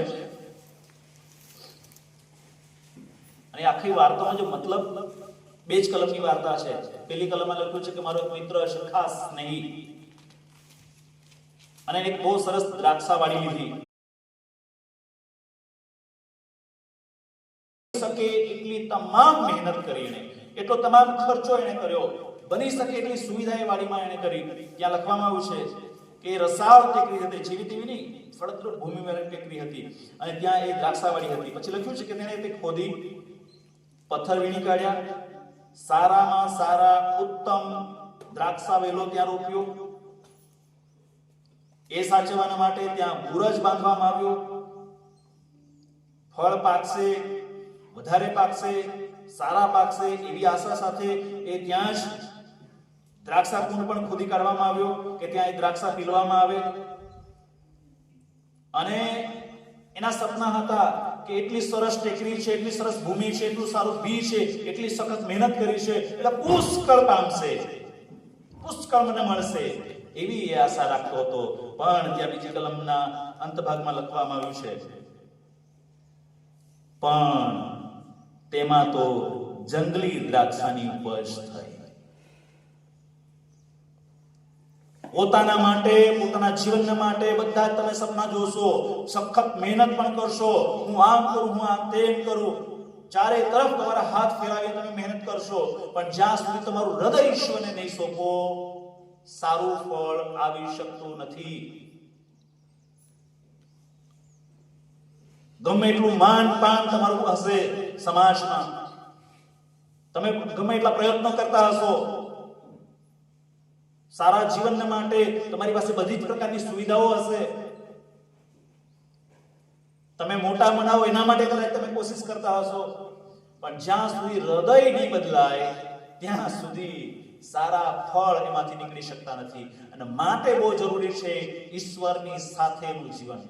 અને આખી વાર્તાનો જે મતલબ 2 જ કલમની વાર્તા છે. પહેલી કલમમાં લખ્યું છે કે મારો એક મિત્ર હશે, ખાસ નહીં, અને એક બહુ સરસ દ્રાક્ષા વાળી લીધી, શકે એટલી તમામ મહેનત કરીને, એટલો તમામ ખર્ચો એને કર્યો, બની શકે એટલી સુવિધા એ વાડીમાં એને કરી. ત્યાં લખવામાં આવ્યું છે કે રસાળ ટેકરી હતી, જેવી તેવી નહીં, ફળદ્રુપ ભૂમિ વાળી ટેકરી હતી, અને ત્યાં એ દ્રાક્ષાવાડી હતી. પછી લખ્યું છે કે તેણે તે ખોદી, પથ્થર વીણી કાઢ્યા, સારામાં સારા ઉત્તમ દ્રાક્ષા વેલો ત્યાં રોપ્યો, એ સાચવવાના માટે ત્યાં બુરજ બાંધવામાં આવ્યો. ફળ પાકશે, વધારે પાકશે, સારા પાકશે એવી આશા સાથે એ ત્યાં જ દ્રાક્ષા કુંડ પણ ખોદી કાઢવામાં આવ્યો કે ત્યાં એ દ્રાક્ષા પીલવામાં આવે. અને એના સપના હતા કે એટલી સરસ ટેકરી છે, એટલી સરસ ભૂમિ છે, એટલું સારું બી છે, એટલી સખત મહેનત કરી છે એટલે પુષ્કળ પામશે, પુષ્કળ મને મળશે એવી એ આશા રાખતો હતો. પણ ત્યાં બીજી કલમના અંત ભાગમાં લખવામાં આવ્યું છે પણ તેમાં તો જંગલી દ્રાક્ષાની ઉપજ થઈ. પોતાના માટે, પોતાના જીવન માટે બધા તમે સપના જોશો, સખત મહેનત પણ કરશો, હું આમ કરું, હું આમ તેમ કરું, ચારે તરફ તમારા હાથ ફેરાવી તમે મહેનત કરશો, પણ જ્યાં સુધી તમારું હૃદય ઈશ્વરને નહીં સોંપો, સારું ફળ આવી શકતું નથી. ગમે એટલું માન પાન તમારું હશે સમાજમાં, તમે ગમે એટલા પ્રયત્નો કરતા હશો, સારા જીવન માટે તમારી પાસે બધી જ પ્રકારની સુવિધાઓ હશે, તમે મોટા બનાવો એના માટે કદાચ તમે કોશિશ કરતા હશો, પણ જ્યાં સુધી હૃદય નહીં બદલાય ત્યાં સુધી સારા ફળ એમાંથી નીકળી શકતા નથી. અને માટે બહુ જરૂરી છે ઈશ્વરની સાથેનું જીવન.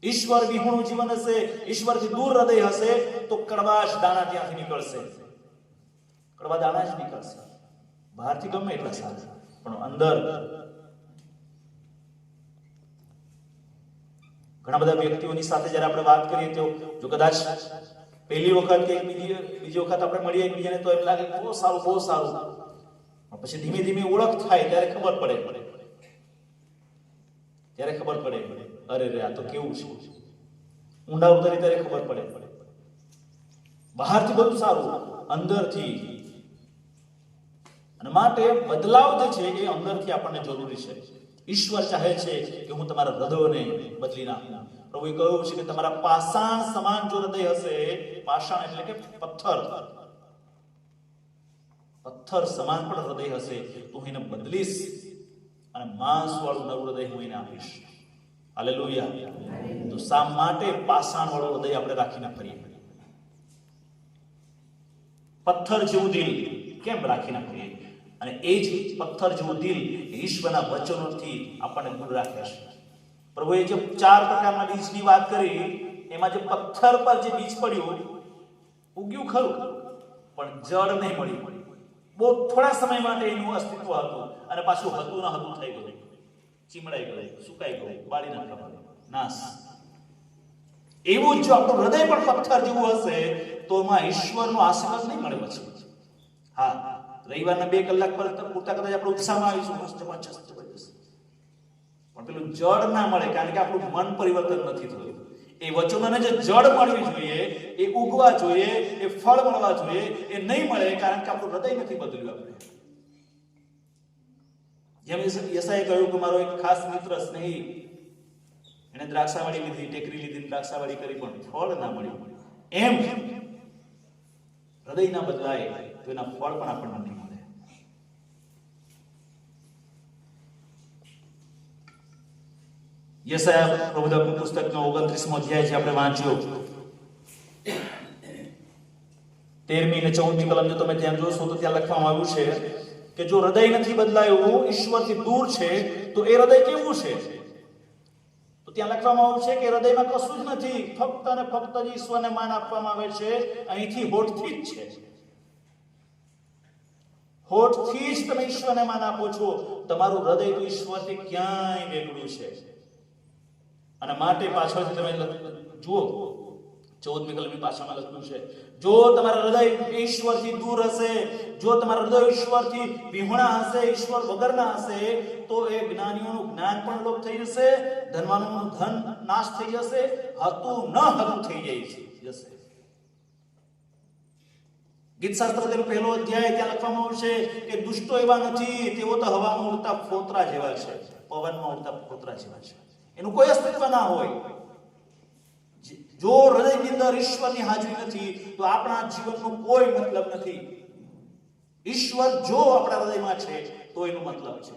ઈશ્વર વિહોણું જીવન હશે, ઈશ્વરથી દૂર હૃદય હશે તો કડવાશ દાણા ત્યાંથી નીકળશે, કડવા દાણા જ નીકળશે. બહારથી ગમે એટલા સારા, પણ અંદર ઘણા બધા વ્યક્તિઓની સાથે જ્યારે આપણે વાત કરીએ તો જો કદાચ પહેલી વખત કે બીજી વખત આપણે મળીએ એકબીજાને તો એમ લાગે બહુ સારું બહુ સારું, પછી ધીમે ધીમે ઓળખ થાય ત્યારે ખબર પડે, અરે રે આ તો કેવું છે. ઊંડા ઉતરી ત્યારે ખબર પડે બહારથી બધું સારું, અંદરથી. અને માટે બદલાવ જે છે એ અંદરથી આપણને જરૂરી છે. ઈશ્વર ચાહે છે કે હું તમારા હૃદયોને બદલી નાખું. પ્રભુએ કહ્યું છે કે તમારા પાષાણ સમાન જો હૃદય હશે, પાષાણ એટલે કે પથ્થર સમાન પણ હૃદય હશે તો હું એને બદલીશ અને માંસ વાળું નવું હૃદય હું એને આપીશ. હાલેલુયા. તો શા માટે પાષાણ વાળું હૃદય આપણે રાખીને ફરીએ? પથ્થર જેવું દિલ કેમ રાખીને ફરીએ? અને એ જ પથ્થર જેવું દિલ ઈશ્વરના વચનોથી આપણને દૂર રાખે છે. પ્રભુએ જે 4 પ્રકારના બીજની વાત કરી, એમાં જે પથ્થર પર જે બીજ પડ્યું, ઉગ્યું ખરું પણ જડ નહીં મળ્યું. બહુ થોડા સમય માટે એનું અસ્તિત્વ હતું અને પાછું હતું ન હતું થઈ ગયું, ચીમડાઈ ગયું, સુકાઈ ગયું, બાળી નાખવામાં નાશ. એવું જો આપણું હૃદય પણ પથ્થર જેવું હશે તો એમાં ઈશ્વરનો આશીર્વાદ નહીં મળે પછી. હા, રવિવારના 2 કલાક પર પૂરતા કદાચ આપણે ઉત્સાહમાં આવીશું, જબરજસ્ત, પણ પેલું જડ ના મળે કારણ કે આપણું મન પરિવર્તન નથી થયું. એ વચનોને જે જડ મળવી જોઈએ, એ ઉગવા જોઈએ, એ ફળ મળવા જોઈએ, એ નહીં મળે કારણ કે આપણું હૃદય નથી બદલ્યું. આપણે જેમ યસાઈએ કહ્યું કે મારો એક ખાસ મિત્ર સ્નેહી, એને દ્રાક્ષાવાળી લીધી, ટેકરી લીધી, દ્રાક્ષાવાળી કરી પણ ફળ ના મળ્યું. એમ હૃદય ના બદલાય તો એના ફળ પણ આપણને નહીં મળે. યસાયા પ્રભુના પુસ્તકનો 29મો અધ્યાય છે, આપણે વાંચ્યો 13મી અને 14મી કલમ જો તમે ત્યાં જોશો તો ત્યાં લખવામાં આવ્યું છે કે જો હૃદય નથી બદલાયું, ઈશ્વરથી દૂર છે, તો એ હૃદય કેવું છે? તો ત્યાં લખવામાં આવ્યું છે કે હૃદયમાં કશું જ નથી, ફક્ત અને ફક્ત જ ઈશ્વરને માન આપવામાં આવે છે. અહીંથી હોઠથી જ છે, હોઠથી જ તમે ઈશ્વરને માન આપો છો. તમારું હૃદય તો ઈશ્વરથી ક્યાંય વેગળું છે. અને માટે પાછળથી તમે જુઓ 14મી કલમની પાછળમાં લખ્યું છે, જો તમારા હૃદય ઈશ્વરથી દૂર હશે, જો તમારા હૃદય ઈશ્વરથી વિહોણા હશે, ઈશ્વર વગરના હશે, તો એ જ્ઞાનીઓનું જ્ઞાન પણ લોપ થઈ જશે, ધનવાનોનું ધન નાશ થઈ જશે, હતું ન હતું થઈ જશે. ગીતશાસ્ત્ર તેનો 1લો અધ્યાય ત્યાં લખવામાં આવશે કે દુષ્ટો એવા નથી, તેઓ તો હવામાં ઉડતા ફોતરા જેવા છે, પવનમાં ઉડતા ફોતરા જેવા છે. એનું કોઈ અસ્તિત્વ ના હોય. જો હૃદયની અંદર ઈશ્વરની હાજરી નથી તો આપણા જીવનનો કોઈ મતલબ નથી. ઈશ્વર જો આપણા હૃદયમાં છે તો એનો મતલબ છે.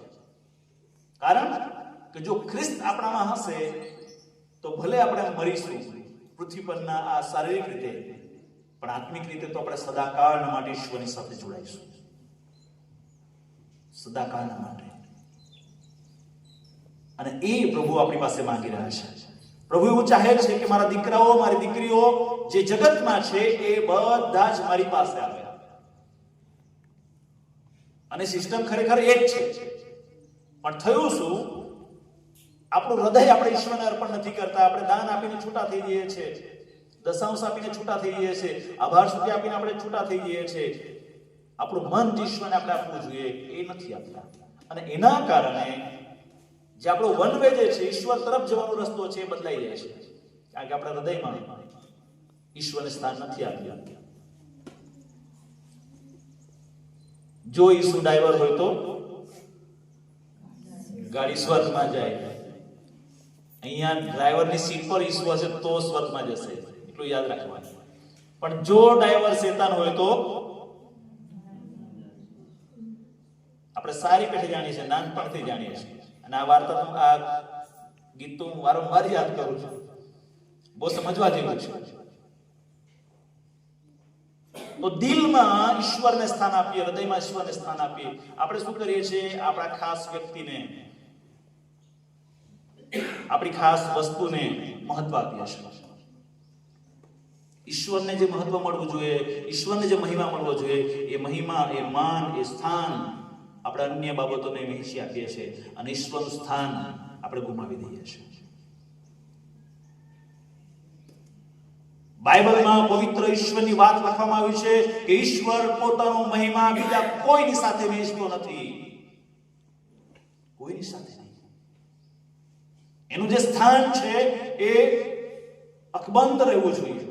કારણ કે જો ખ્રિસ્ત આપણામાં હશે તો ભલે આપણે મરીશું પૃથ્વી પરના આ શારીરિક રીતે, પણ આત્મિક રીતે તો આપણે સદાકાળના માટે ઈશ્વરની સાથે જોડાઈશું, સદાકાળના માટે. અને એ પ્રભુ આપણી પાસે માંગી રહ્યા છે. પ્રભુ એવું ચાહે છે કે મારા દીકરાઓ, મારી દીકરીઓ જે જગતમાં છે એ બધા જ મારી પાસે આવે. અને સિસ્ટમ ખરેખર એ જ છે. પણ થયું શું? આપણું હૃદય આપણે ઈશ્વરને અર્પણ નથી કરતા. આપણે દાન આપીને છૂટા થઈ જઈએ છીએ, દશાંશ આપીને છૂટા થઈ જઈએ છીએ, આભાર સ્તુતિ આપીને આપણે છૂટા થઈ જઈએ છીએ. આપણું મન ઈશ્વરને આપણે આપવું જોઈએ એ નથી આપતા. અને એના કારણે જે આપણો વન વે જે છે, ઈશ્વર તરફ જવાનો રસ્તો છે, એ બદલાઈ જાય છે. કારણ કે આપણા હૃદયમાં ઈશ્વરને સ્થાન નથી આપ્યું. જો ઈસુ ડ્રાઈવર હોય તો ગાડી સ્વર્ગમાં જાય. અહીંયા ડ્રાઈવરની સીટ પર ઈસુ હશે તો સ્વર્ગમાં જશે, એટલું યાદ રાખવાનું. પણ જો ડ્રાઈવર શેતાન હોય તો આપણે સારી પેઠે જાણીએ છીએ, નાનપણથી જાણીએ છીએ. અને આ વાર્તા, આ ગીત તો હું વારંવાર યાદ કરું છું. બહુ સમજવા જેવું છે. તો દિલમાં ઈશ્વરને સ્થાન આપીએ, હૃદયમાં ઈશ્વરને સ્થાન આપીએ. આપણે શું કરીએ છીએ? આપણા ખાસ વ્યક્તિને, આપણી ખાસ વસ્તુને મહત્વ આપીએ છીએ. ઈશ્વરને જે મહત્વ મળવું જોઈએ, ઈશ્વરને જે મહિમા મળવો જોઈએ, એ મહિમા, એ માન, એ સ્થાન આપણે અન્ય બાબતોને વહેંચી આપીએ છીએ અને ઈશ્વરનું સ્થાન આપણે ગુમાવી દઈએ છીએ. બાઇબલમાં પવિત્ર ઈશ્વરની વાત લખવામાં આવી છે કે ઈશ્વર પોતાનો મહિમા બીજા કોઈની સાથે વહેંચતો નથી. કોઈની સાથે નહીં. એનું જે સ્થાન છે એ અકબંધ રહેવું જોઈએ.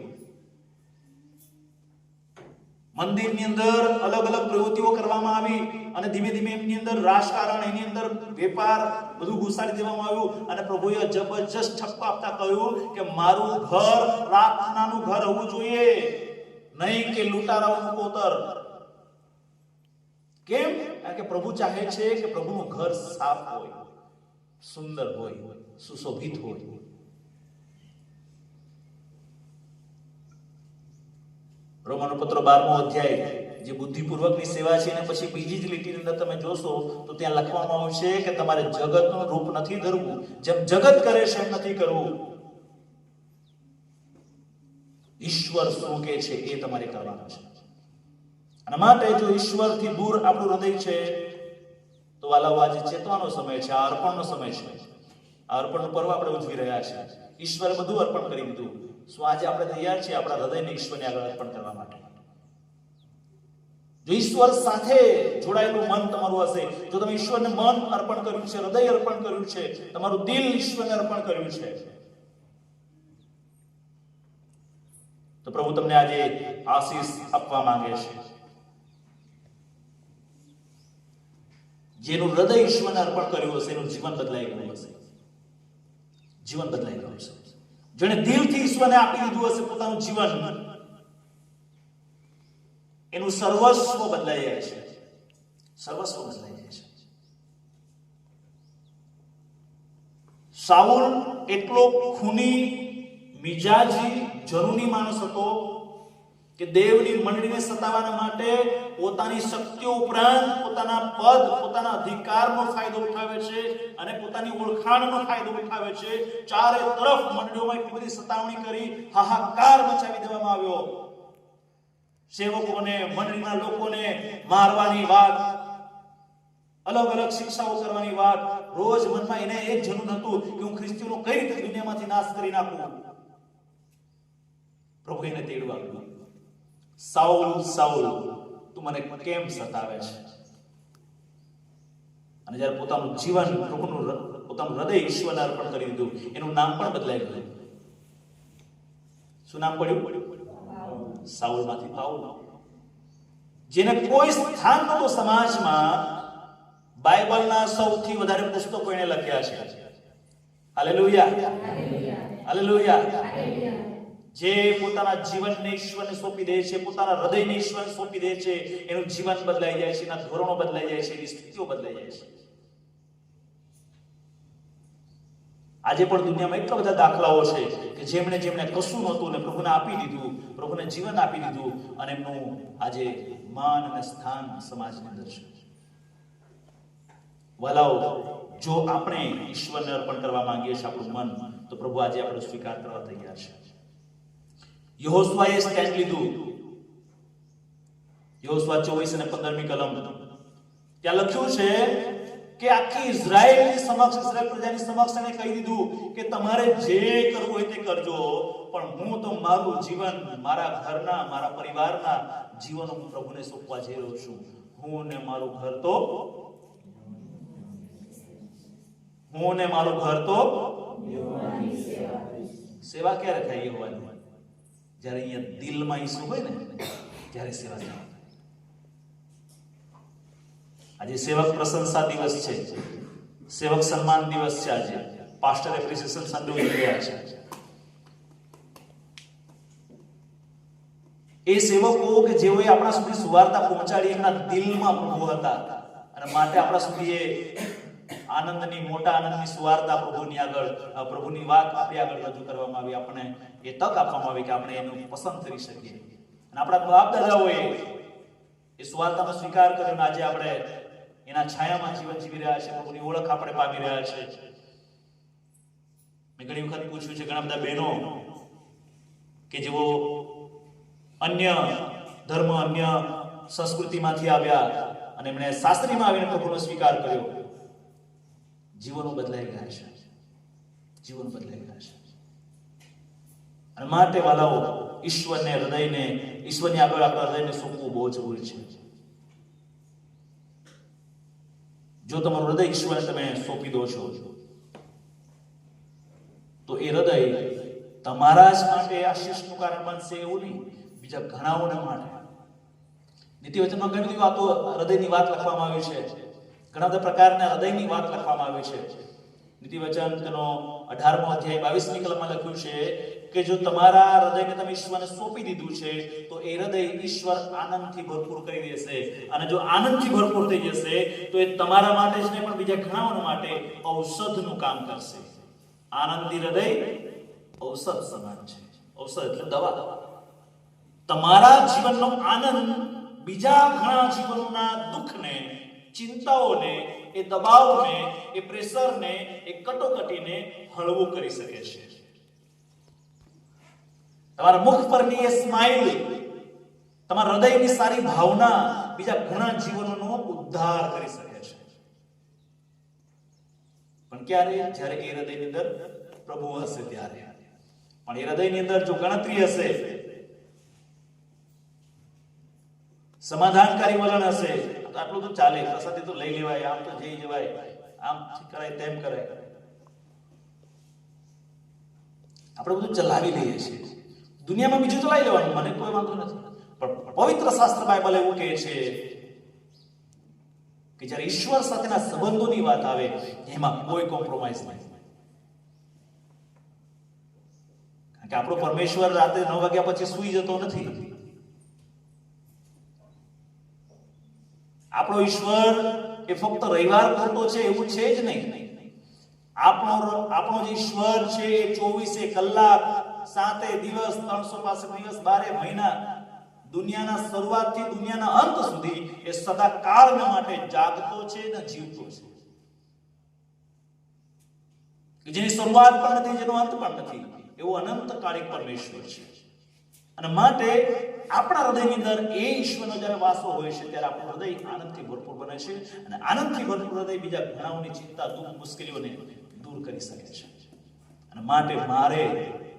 મંદિરની અંદર અલગ અલગ પ્રવૃત્તિઓ કરવામાં આવી અને ધીમે ધીમે એમની અંદર રાજકારણ, એની અંદર વેપાર બધું ઘુસાડી દેવામાં આવ્યું અને પ્રભુએ જબરજસ્ત ઠપકો આપતા કહ્યું કે મારું ઘર પ્રાર્થનાનું ઘર હોવું જોઈએ, નહીં કે લૂંટારાઓનું કોતર. કેમ? કારણ કે પ્રભુ ચાહે છે કે પ્રભુનું ઘર સાફ હોય, સુંદર હોય, સુશોભિત હોય. રોમનો પત્ર 12મો અધ્યાય જે બુદ્ધિપૂર્વકની સેવા છે, અને પછી બીજી જ લીટીની અંદર તમે જોશો તો ત્યાં લખવામાં આવ્યું છે કે તમારે જગતનું રૂપ નથી ધરવું, જેમ જગત કરે છે એમ નથી કરવું. ઈશ્વર શું કહે છે એ તમારે કરવાનું છે. અને માટે જો ઈશ્વરથી દૂર આપણું હૃદય છે તો વાલાઓ, આજે ચેતવાનો સમય છે, આ અર્પણનો સમય છે. આ અર્પણનું પર્વ આપણે ઉજવી રહ્યા છીએ. ઈશ્વરે બધું અર્પણ કરી દીધું. શું આજે આપણે તૈયાર છીએ આપણા હૃદયને ઈશ્વરને આગળ અર્પણ કરવા માટે? જો ઈશ્વર સાથે જોડાયેલું મન તમારું હશે, જો તમે ઈશ્વરને મન અર્પણ કર્યું છે, હૃદય અર્પણ કર્યું છે, તમારું દિલ ઈશ્વરને અર્પણ કર્યું છે, તો પ્રભુ તમને આજે આશીષ આપવા માંગે છે. જેનું હૃદય ઈશ્વરને અર્પણ કર્યું હશે એનું જીવન બદલાઈ ગયું હશે. જીવન બદલાઈ ગયું હશે. જેણે દિલથી ઈશ્વરને આપી દીધું હશે પોતાનું જીવન, એનું સર્વસ્વ બદલાઈ જાય છે. સર્વસ્વ બદલાઈ જાય છે. સાઉલ એટલો ખૂની, મિજાજી, જનૂની માણસ હતો કે દેવની મંડળીને સતાવવા માટે પોતાની શક્તિઓ ઉપરાંત પોતાના પદ, પોતાના અધિકારનો ફાયદો ઉઠાવે છે અને પોતાની ઓળખાણનો ફાયદો ઉઠાવે છે. ચારે તરફ મંડળીઓમાં એટલી બધી સતાવણી કરી, હાહાકાર મચાવી દેવામાં આવ્યો. સેવકોને, મંડળીના લોકોને મારવાની વાત, અલગ અલગ શિક્ષાઓ કરવાની વાત. રોજ મનમાં એને એક જનૂન હતું કે હું ખ્રિસ્તીઓનો કઈ રીતે દુનિયામાંથી નાશ કરી નાખું. પ્રભુ એને તેડવા આવ્યો. સાઉલ, સાઉલ, તું મને કેમ સતાવે છે? અને જ્યારે પોતાનું જીવન, પોતાનું હૃદય ઈશ્વરને અર્પણ કરી દીધું, એનું નામ પણ બદલાઈ ગયું. શું નામ પડ્યું? સાઉલમાંથી પાઉલ. જેને કોઈ સ્થાન નહોતું સમાજમાં, બાઇબલના સૌથી વધારે પુસ્તકો એણે લખ્યા છે. Hallelujah, hallelujah. જે પોતાના જીવનને ઈશ્વરને સોંપી દે છે, પોતાના હૃદયને ઈશ્વરને સોંપી દે છે, એનું જીવન બદલાઈ જાય છે, એના ધોરણો બદલાઈ જાય છે, એની સ્થિતિઓ બદલાઈ જાય છે. આજે પણ દુનિયામાં એટલા બધા દાખલાઓ છે કે જેમણે કશું નહોતું ને પ્રભુને આપી દીધું, પ્રભુને જીવન આપી દીધું અને એમનું આજે માન અને સ્થાન સમાજની અંદર છે. વાલાઓ, જો આપણે ઈશ્વરને અર્પણ કરવા માંગીએ છીએ આપણું મન, તો પ્રભુ આજે આપણો સ્વીકાર કરવા તૈયાર છે. યહોશુઆએ સ્ટેન્ડ લીધું. યહોશુઆ 24 અને 15મી કલમ, ત્યાં લખ્યું છે કે આખી ઇઝરાયલની સમક્ષ, ઇઝરાયલ પ્રજાની સમક્ષ એને કહી દીધું કે તમારે જે કરવું હોય તે કરજો, પણ હું તો મારું જીવન, મારા ઘરના, મારા પરિવારના જીવન હું પ્રભુને સોંપવા જઈ રહ્યો છું. હું ને મારું ઘર તો સેવા ક્યારે થાય? યહોવાની. જ્યારે અહીંયા દિલમાં ઈસુ હોય ને, ત્યારે સેવા થાય. આજે સેવક પ્રશંસા દિવસ છે, સેવક સન્માન દિવસ છે. આજે પાસ્ટર એપ્રિસિએશન સન્ડે ઉજવી રહ્યા છે. એ સેવકો કે જેઓએ આપણા સુધી સુવાર્તા પહોંચાડી, એમના દિલમાં પ્રભુ હતા અને માટે આપણા સુધી એ આનંદની મોટા આનંદની સુવાર્તા પ્રભુની આગળ પ્રભુની વાત આપણી આગળ રજૂ કરવામાં આવી, આપણે એ તક આપવામાં આવી કે આપણે એનું પસંદ કરી શકીએ. અને આપણા બાપ દાદાઓએ એ સુવાર્તાનો સ્વીકાર કર્યો, આજે આપણે એના છાયામાં જીવન જીવી રહ્યા છે, પ્રભુની ઓળખ આપણે પામી રહ્યા છે. મેં ઘણી વખત પૂછ્યું છે, ઘણા બધા બહેનો કે જેઓ અન્ય ધર્મ અન્ય સંસ્કૃતિમાંથી આવ્યા અને એમણે શાસ્ત્રીમાં આવીને પ્રભુનો સ્વીકાર કર્યો, જીવનો બદલાઈ ગયા છે, જીવન બદલાઈ ગયા છે. અને માટે વાલાઓ, ઈશ્વરને હૃદયને ઈશ્વરની આગળ આપણા હૃદયને સોંપવું બહુ જરૂરી છે. જો તમારું હૃદય ઈશ્વરને તમે સોંપી દો છો તો એ હૃદય તમારા જ માટે આશીષનું કારણ બનશે એવું નહીં, બીજા ઘણાઓને માટે. નીતિવચનમાં ઘણી બધી વાતો હૃદયની વાત લખવામાં આવી છે, ઘણા બધા પ્રકારના હૃદયની વાત લખવામાં આવી છે. નીતિવચન તેનો 18મો અધ્યાય 22મી કલમમાં લખ્યું છે કે જો તમારા હૃદયને તમે ઈશ્વરને સોંપી દીધું છે તો એ હૃદય ઈશ્વર આનંદથી ભરપૂર કરી દેશે. અને જો આનંદથી ભરપૂર થઈ જશે તો એ તમારા માટે જ નહીં પણ બીજા ઘણાઓના માટે ઔષધનું કામ કરશે. આનંદી હૃદય ઔષધ સમાન છે. ઔષધ એટલે દવા. તમારા જીવનનો આનંદ બીજા ઘણા જીવનના દુઃખને, ચિંતાઓને, એ દબાવને, એ પ્રેશરને, એ કટોકટીને હળવું કરી શકે છે. તમારા મુખ પરની એ સ્માઈલ, તમારા હૃદયની સારી ભાવના બીજા ઘણા જીવનોનો ઉદ્ધાર કરી શકે છે. પણ ક્યારે? જ્યારે એ હૃદયની અંદર પ્રભુ હશે ત્યારે. પણ એ હૃદયની અંદર જો ગણતરી હશે, સમાધાનકારી વલણ હશે, તો આટલું તો ચાલે, પ્રસાદી તો લઈ લેવાય, આમ તો જઈ જવાય, આમ કરાય તેમ કરાય, આપણે બધું ચલાવી લઈએ છીએ. દુનિયામાં બીજું ચલાવી લેવાનું, મને કોઈ વાંધો નથી. પણ પવિત્ર શાસ્ત્ર બાઇબલ એવું કહે છે કે જ્યારે ઈશ્વર સાથેના સંબંધોની વાત આવે એમાં કોઈ કોમ્પ્રોમાઇઝ નહીં. કારણ કે આપણો પરમેશ્વર રાતે 9 વાગ્યા પછી સૂઈ જતો નથી. આપણો ઈશ્વર એ ફક્ત રવિવાર પૂરતો છે એવું છે જ નહીં. આપણો જે ઈશ્વર છે એ 24 કલાક 7 દિવસ 365 દિવસ 12 મહિના દુનિયાના શરૂઆતથી દુનિયાના અંત સુધી એ સદા કાળના માટે જાગતો છે ને જીવતો છે. જેની શરૂઆત પણ નથી, જેનો અંત પણ નથી, એવો અનંતકાલિક પરમેશ્વર છે. અને માટે આપણા હૃદયની અંદર એ ઈશ્વરનો જ્યારે વાસો હોય છે ત્યારે આપણું હૃદય આનંદથી ભરપૂર બને છે. અને આનંદથી ભરપૂર હૃદય બીજા ઘણાઓની ચિંતા, દુઃખ, મુશ્કેલીઓને દૂર કરી શકે છે. અને માટે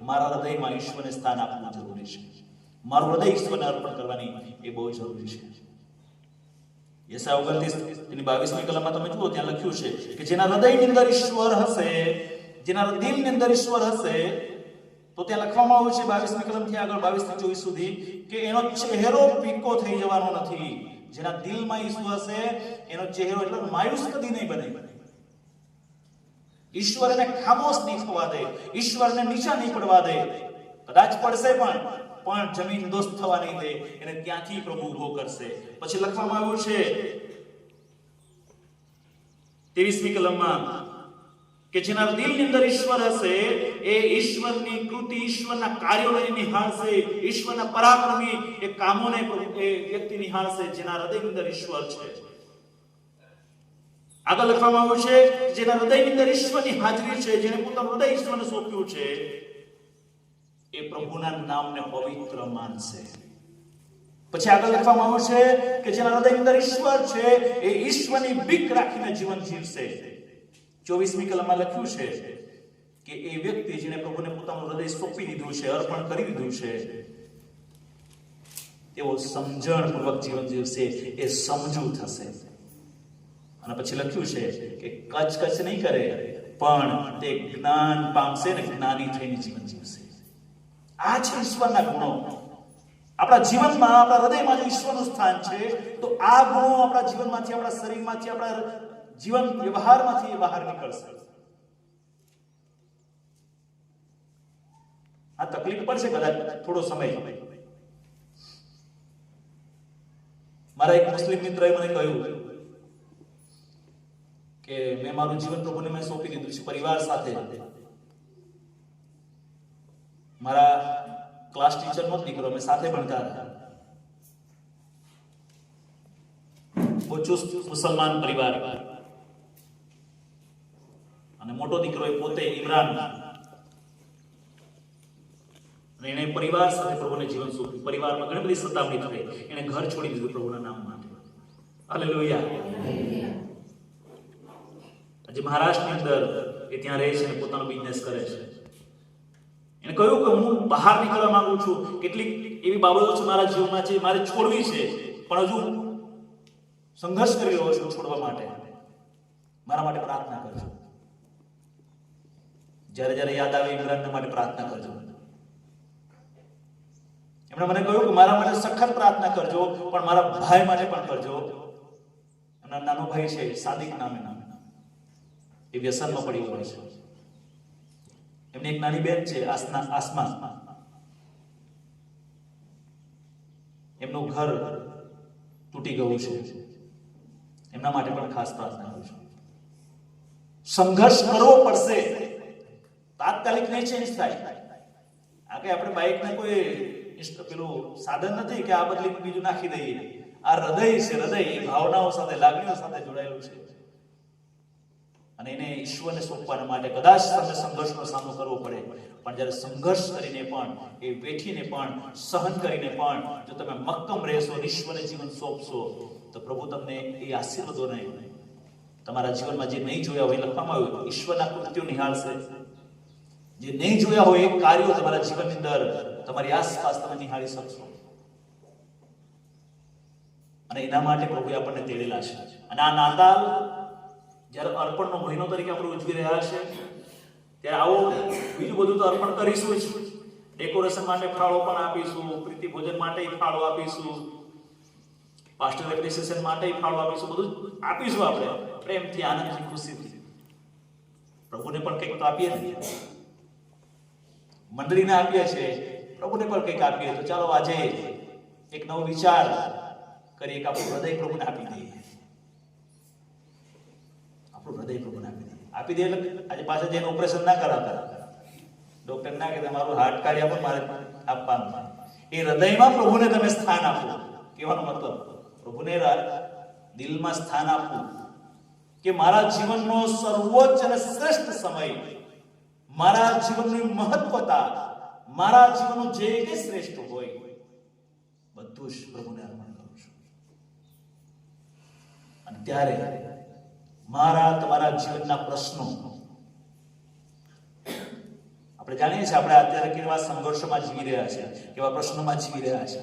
મારા હૃદયમાં ઈશ્વરને સ્થાન આપવું જરૂરી છે. મારું હૃદય ઈશ્વરને અર્પણ કરવાની એ બહુ જરૂરી છે. યશાયા 29 ની 22મી કલમમાં તમે જુઓ, ત્યાં લખ્યું છે કે જેના હૃદયની અંદર ઈશ્વર હશે, જેના દિલની અંદર ઈશ્વર હશે, તો ત્યાં લખવામાં આવ્યું છે 22મી કલમથી આગળ 22 થી 24 સુધી કે એનો ચહેરો ફીકો થઈ જવાનો નથી. જેના દિલમાં ઈશ્વર હશે એનો ચહેરો એટલે માયુસ કદી નહીં બને. ઈશ્વર એને ખામોશ નહીં થવા દે, ઈશ્વરને નીચા નહીં પડવા દે. કદાચ પડશે પણ જમીન દોસ્ત થવા નહીં દે, એને ત્યાંથી પ્રભુ ઉભો કરશે. પછી લખવામાં આવ્યું છે 23મી કલમમાં કે જેના દિલની અંદર ઈશ્વર હશે એ ઈશ્વરની કૃતિ, ઈશ્વરના કાર્યોને નિહાળશે, ઈશ્વરના પરાક્રમી એ કામોને એ વ્યક્તિ નિહાળશે જેના હૃદયની અંદર ઈશ્વર છે. આગળ લખવામાં આવ્યું છે જેના હૃદયની અંદર ઈશ્વરની હાજરી છે, જેને પોતાનું હૃદય ઈશ્વરને સોંપ્યું છે, એ પ્રભુના નામને પવિત્ર માનશે. પછી આગળ લખવામાં આવ્યું છે કે જેના હૃદયની અંદર ઈશ્વર છે એ ઈશ્વરની બીક રાખીને જીવન જીવશે. 24મી કલમમાં લખ્યું છે કે એ વ્યક્તિ જેને પ્રભુને પોતાનું હૃદય સોંપી દીધું છે, અર્પણ કરી દીધું છે, તેઓ સમજણપૂર્વક જીવન જીવશે, એ સમજુ થશે. અને પછી લખ્યું છે કે કચ નહીં કરે પણ તે જ્ઞાન પામશે ને જ્ઞાની થઈને જીવન જીવશે. આ છે ઈશ્વરના ગુણો. આપણા જીવનમાં, આપણા હૃદયમાં જો ઈશ્વરનું સ્થાન છે તો આ ગુણો આપણા જીવનમાંથી, આપણા શરીરમાંથી, આપણા જીવન વ્યવહારમાંથી બહાર નીકળશે. આ તકલીફ પડશે કદાચ થોડો સમય. મારા એક મુસ્લિમ મિત્રએ મને કહ્યું કે મેં મારું જીવન પ્રભુને મેં સોંપી દીધું છે, પરિવાર સાથે. મારા ક્લાસ ટીચરનો જ દીકરો, અમે સાથે ભણતા હતા. બહુ ચુસ્ત મુસલમાન પરિવાર, અને મોટો દીકરો એ પોતે ઇમરાન, અને એને પરિવાર સાથે પ્રભુને જીવન સોંપ્યું. પરિવારમાં ઘણી બધી સતામણી થઈ, એને ઘર છોડી દીધું પ્રભુના નામ માટે. હાલેલુયા. આજે મહારાષ્ટ્રની અંદર એ ત્યાં રહે છે અને પોતાનો બિઝનેસ કરે છે. એને કહ્યું કે હું બહાર નીકળવા માંગુ છું, કેટલીક એવી બાબતો છે મારા જીવનમાં છે, મારે છોડવી છે, પણ હજુ સંઘર્ષ કરી રહ્યો છું છોડવા માટે. મારા માટે પ્રાર્થના કરજો. જ્યારે જ્યારે યાદ આવે ઇમરાનના માટે પ્રાર્થના કરજો. એમણે મને કહ્યું કે મારા માટે સખત પ્રાર્થના કરજો, પણ મારા ભાઈ માટે પણ કરજો. એમના નાનો ભાઈ છે સાદિક નામે, એ વ્યસનમાં પડી ગયો છે. એમની એક નાની બેન છે આસમા, એમનું ઘર તૂટી ગયું છે. એમના માટે પણ ખાસ પ્રાર્થના કરું છું. સંઘર્ષ કરવો પડશે, તાત્કાલિક નહીં ચેન્જ થાય. આ કે આપણે બાઇકને કોઈ પેલું સાધન નથી કે આ બદલી બીજું નાખી દઈએ. આ હૃદય છે, હૃદય એ ભાવનાઓ સાથે, લાગણીઓ સાથે જોડાયેલું છે, અને એને ઈશ્વરને સોંપવાના માટે કદાચ તમને સંઘર્ષનો સામનો કરવો પડે, પણ જ્યારે સંઘર્ષ કરીને પણ, એ વેઠીને પણ, સહન કરીને પણ જો તમે મક્કમ રહેશો, ઈશ્વરને જીવન સોંપશો, તો પ્રભુ તમને એ આશીર્વાદોને તમારા જીવનમાં જે નહીં જોયા હોય, લખવામાં આવ્યું ઈશ્વરના કૃત્યો નિહાળશે. જે નહીં જોયા હોય એ કાર્યો તમારા જીવનની અંદર, તમારી આસપાસ તમે નિહાળી શકશો. અને એના માટે પ્રભુએ આપણને તેડેલા છે. અને આ નાતાલ જ્યારે અર્પણનો મહિનો તરીકે આપણે ઉજવી રહ્યા છે, ત્યારે આવો બીજું બધું તો અર્પણ કરીશું જ. ડેકોરેશન માટે ફાળો પણ આપીશું, પ્રીતિ ભોજન માટે ફાળો આપીશું, પાસ્ટર એપ્રિસિએશન માટે ફાળો આપીશું, બધું આપીશું. આપણે પ્રેમથી, આનંદથી, ખુશીથી પ્રભુને પણ કંઈક તો આપીએ ને. મંડળીને આપીએ છીએ, પ્રભુને પણ કંઈક આપીએ. તો ચાલો આજે એક નવો વિચાર કરીએ કે આપણું હૃદય પ્રભુને આપી દઈએ. હૃદય પ્રભુને આપી દે. એટલે આજે પાછા જઈને ઓપરેશન ના કરાવતા, ડોક્ટર ના કે તમારું હાર્ટ કાઢ્યા પણ મારે આપવાનું. એ હૃદયમાં પ્રભુને તમે સ્થાન આપો. કહેવાનો મતલબ પ્રભુને દિલમાં સ્થાન આપવું કે મારા જીવનનો સર્વોચ્ચ અને શ્રેષ્ઠ સમય, મારા જીવનની મહત્વતા, મારા જીવનનું જે કંઈ શ્રેષ્ઠ હોય બધું જ પ્રભુને અર્પણ કરું છું. અને ત્યારે મારા તમારા જીવનના પ્રશ્નો, આપણે જાણીએ છીએ આપણે અત્યારે કેવા સંઘર્ષોમાં જીવી રહ્યા છે, કેવા પ્રશ્નોમાં જીવી રહ્યા છે.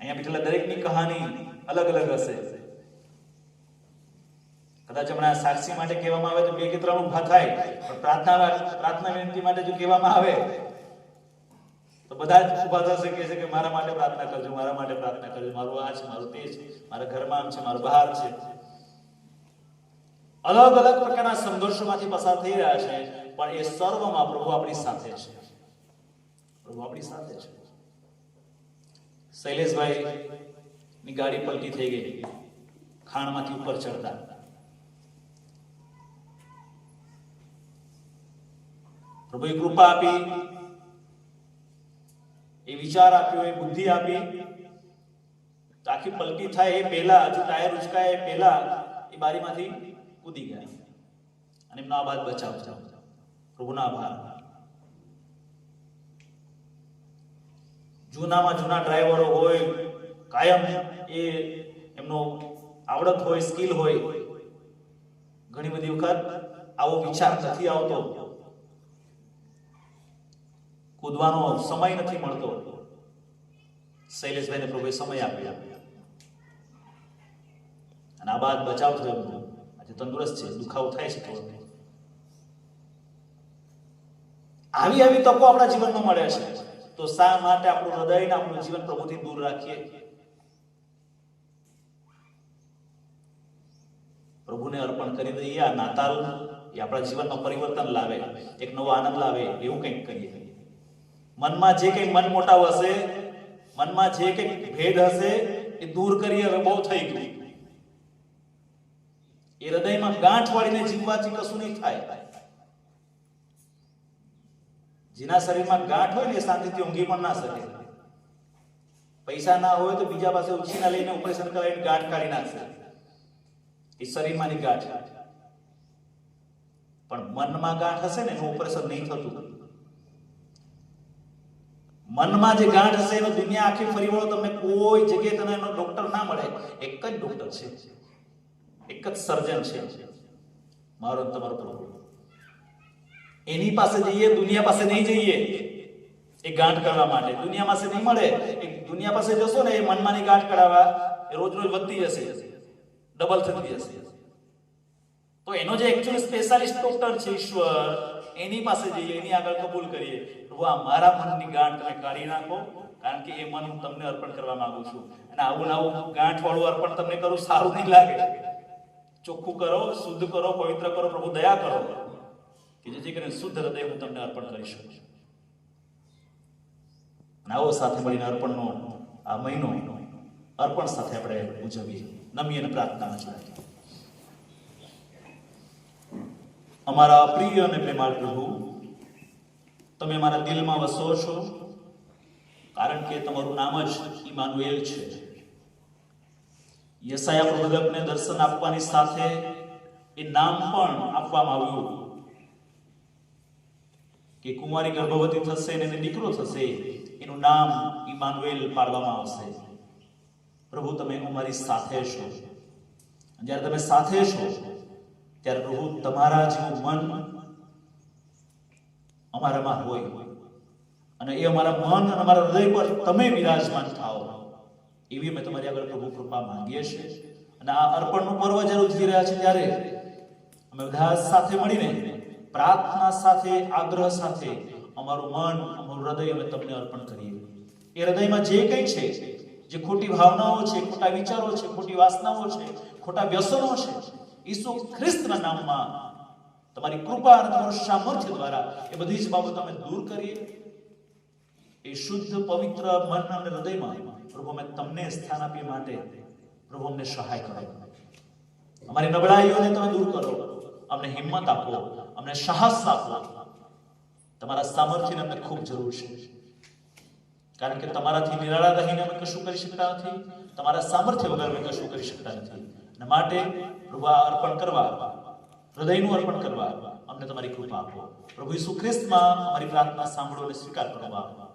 અહીંયા બેઠેલા દરેકની કહાની અલગ અલગ હશે. કદાચ હમણાં સાક્ષી માટે કહેવામાં આવે તો 2 કે 3 ઊભા થાય, પણ પ્રાર્થના વિનંતી માટે જો કહેવામાં આવે તો બધા જ ઊભા થશે, કહે છે કે મારા માટે પ્રાર્થના કરજો, મારા માટે પ્રાર્થના કરજો, મારું આ છે, મારું તે છે, મારા ઘરમાં આમ છે, મારું બહાર છે. અલગ અલગ પ્રકારના સંઘર્ષોમાંથી પસાર થઈ રહ્યા છે, પણ એ સર્વમાં પ્રભુ આપણી સાથે છે. પ્રભુ આપણી સાથે છે. શૈલેષભાઈ ની ગાડી પલટી થઈ ગઈ ખાણમાંથી ઉપર ચડતા. પ્રભુએ કૃપા આપી, એ વિચાર આપ્યો, એ બુદ્ધિ આપી, આખી પલટી થાય એ પહેલા, હજુ ટાયર ઉચકાય એ પહેલા એ બારીમાંથી કૂદી ગયા અને એમનો આબાદ બચાવ થયો. પ્રભુના આભાર. જૂનામાં જૂના ડ્રાઈવરો હોય, કાયમ એ એમનો આવડત હોય, સ્કિલ હોય, ઘણી બધી વખત આવો વિચાર નથી આવતો, કૂદવાનો સમય નથી મળતો. શૈલેષભાઈને પ્રભુએ સમય આપ્યો અને આ બાદ બચાવ થયો. આજે તંદુરસ્ત છે, દુખાવો થાય છે થોડો. આવી તકો આપણા જીવનમાં મળે છે, તો શા માટે આપણું હૃદય ને આપણું જીવન પ્રભુથી દૂર રાખીએ? પ્રભુને અર્પણ કરી દઈએ. આ નાતાલ એ આપણા જીવનમાં પરિવર્તન લાવે, એક નવો આનંદ લાવે, એવું કંઈક કરીએ. મનમાં જે કંઈ મન મોટાવ હશે, મનમાં જે કંઈ ભેદ હશે એ દૂર કરીએ. હવે બહુ થઈ ગયું. એ હૃદયમાં ગાંઠ વાળીને જીવવાથી કશું નહીં થાય. જેના શરીરમાં ગાંઠ હોય ને એ શાંતિથી ઊંઘી પણ ના શકે. પૈસા ના હોય તો બીજા પાસે ઉછીના લઈને ઓપરેશન કરાવીને ગાંઠ કાઢી નાખશે. એ શરીરમાંની ગાંઠ. પણ મનમાં ગાંઠ હશે ને એનું ઓપરેશન નહીં થતું. મનમાં જે ગાંઠ હશે એનો દુનિયા આખી ફરી વળો, તમને કોઈ જગ્યાએ તમને એનો ડોક્ટર ના મળે. એક જ ડોક્ટર છે, એક જ સર્જન છે, મારો તમારો પ્રભુ. એની પાસે જઈએ, દુનિયા પાસે નહીં જઈએ. એ ગાંઠ કરવા માટે દુનિયા પાસે નહીં મળે. એ દુનિયા પાસે જશો ને એ મનમાંની ગાંઠ કરાવવા એ રોજ રોજ વધતી જશે, ડબલ થતી જશે. તો એનો જે એકચ્યુઅલી સ્પેશિયાલિસ્ટ ડોક્ટર છે ઈશ્વર, એની પાસે જઈએ, એની આગળ કબૂલ કરીએ, પ્રભુ આ મારા મનની ગાંઠ તમે કાઢી નાખો, કારણ કે એ મન હું તમને અર્પણ કરવા માંગુ છું. અને આવું આવું ગાંઠ વાળું અર્પણ તમને કરું સારું નહીં લાગે. ચોખ્ખું કરો, શુદ્ધ કરો, પવિત્ર કરો, પ્રભુ દયા કરો કે જેથી કરીને શુદ્ધ હૃદય હું તમને અર્પણ કરી શકું. આવો સાથે મળીને અર્પણનો આ મહિનો અર્પણ સાથે આપણે ઉજવીએ. નમી અને પ્રાર્થના જોઈએ. અમારા પ્રિય અને પ્રેમાળ પ્રભુ, તમે મારા દિલમાં વસો છો, કારણ કે તમારું નામ જ ઇમાનુએલ છે. યશાયા પ્રવક્તાને દર્શન આપવાની સાથે એ નામ પણ આપવામાં આવ્યું કે કુંવારી ગર્ભવતી થશે અને એને દીકરો થશે, એનું નામ ઇમાનુએલ પાડવામાં આવશે. પ્રભુ તમે અમારી સાથે છો. જ્યારે તમે સાથે છો ત્યારે પ્રભુ તમારા જેવું મન અમારામાં હોય અને એ અમારા મન અને અમારા હૃદય પર તમે વિરાજમાન થાઓ, એવી અમે તમારી આગળ પ્રભુ કૃપા માંગીએ છીએ. અને આ અર્પણનું પર્વ જ્યારે ઉજવી રહ્યા છે ત્યારે અમે બધા સાથે મળીને પ્રાર્થના સાથે, આગ્રહ સાથે અમારું મન, અમારું હૃદય અમે તમને અર્પણ કરીએ. એ હૃદયમાં જે કંઈ છે, જે ખોટી ભાવનાઓ છે, ખોટા વિચારો છે, ખોટી વાસનાઓ છે, ખોટા વ્યસનો છે, ઈસુ ખ્રિસ્તના નામમાં તમારી કૃપા અને તમારું સામર્થ્ય દ્વારા એ બધી જ બાબતો અમે દૂર કરીએ. એ શુદ્ધ પવિત્ર મન અને હૃદયમાં પ્રભુ અમે તમને સ્થાન આપીએ માટે પ્રભુ અમને સહાય કરો. અમારી નબળાઈઓને તમે દૂર કરો, અમને હિંમત આપો, અમને સાહસ આપો. તમારા સામર્થ્યની અમને ખૂબ જરૂર છે, કારણ કે તમારાથી નિરાળા રહીને અમે કશું કરી શકતા નથી. તમારા સામર્થ્ય વગર અમે કશું કરી શકતા નથી. અને માટે પ્રભુ આ અર્પણ કરવા, હૃદયનું અર્પણ કરવા અમને તમારી કૃપા આપો. પ્રભુ ઈસુ ખ્રિસ્તમાં અમારી પ્રાર્થના સાંભળો અને સ્વીકાર કરો.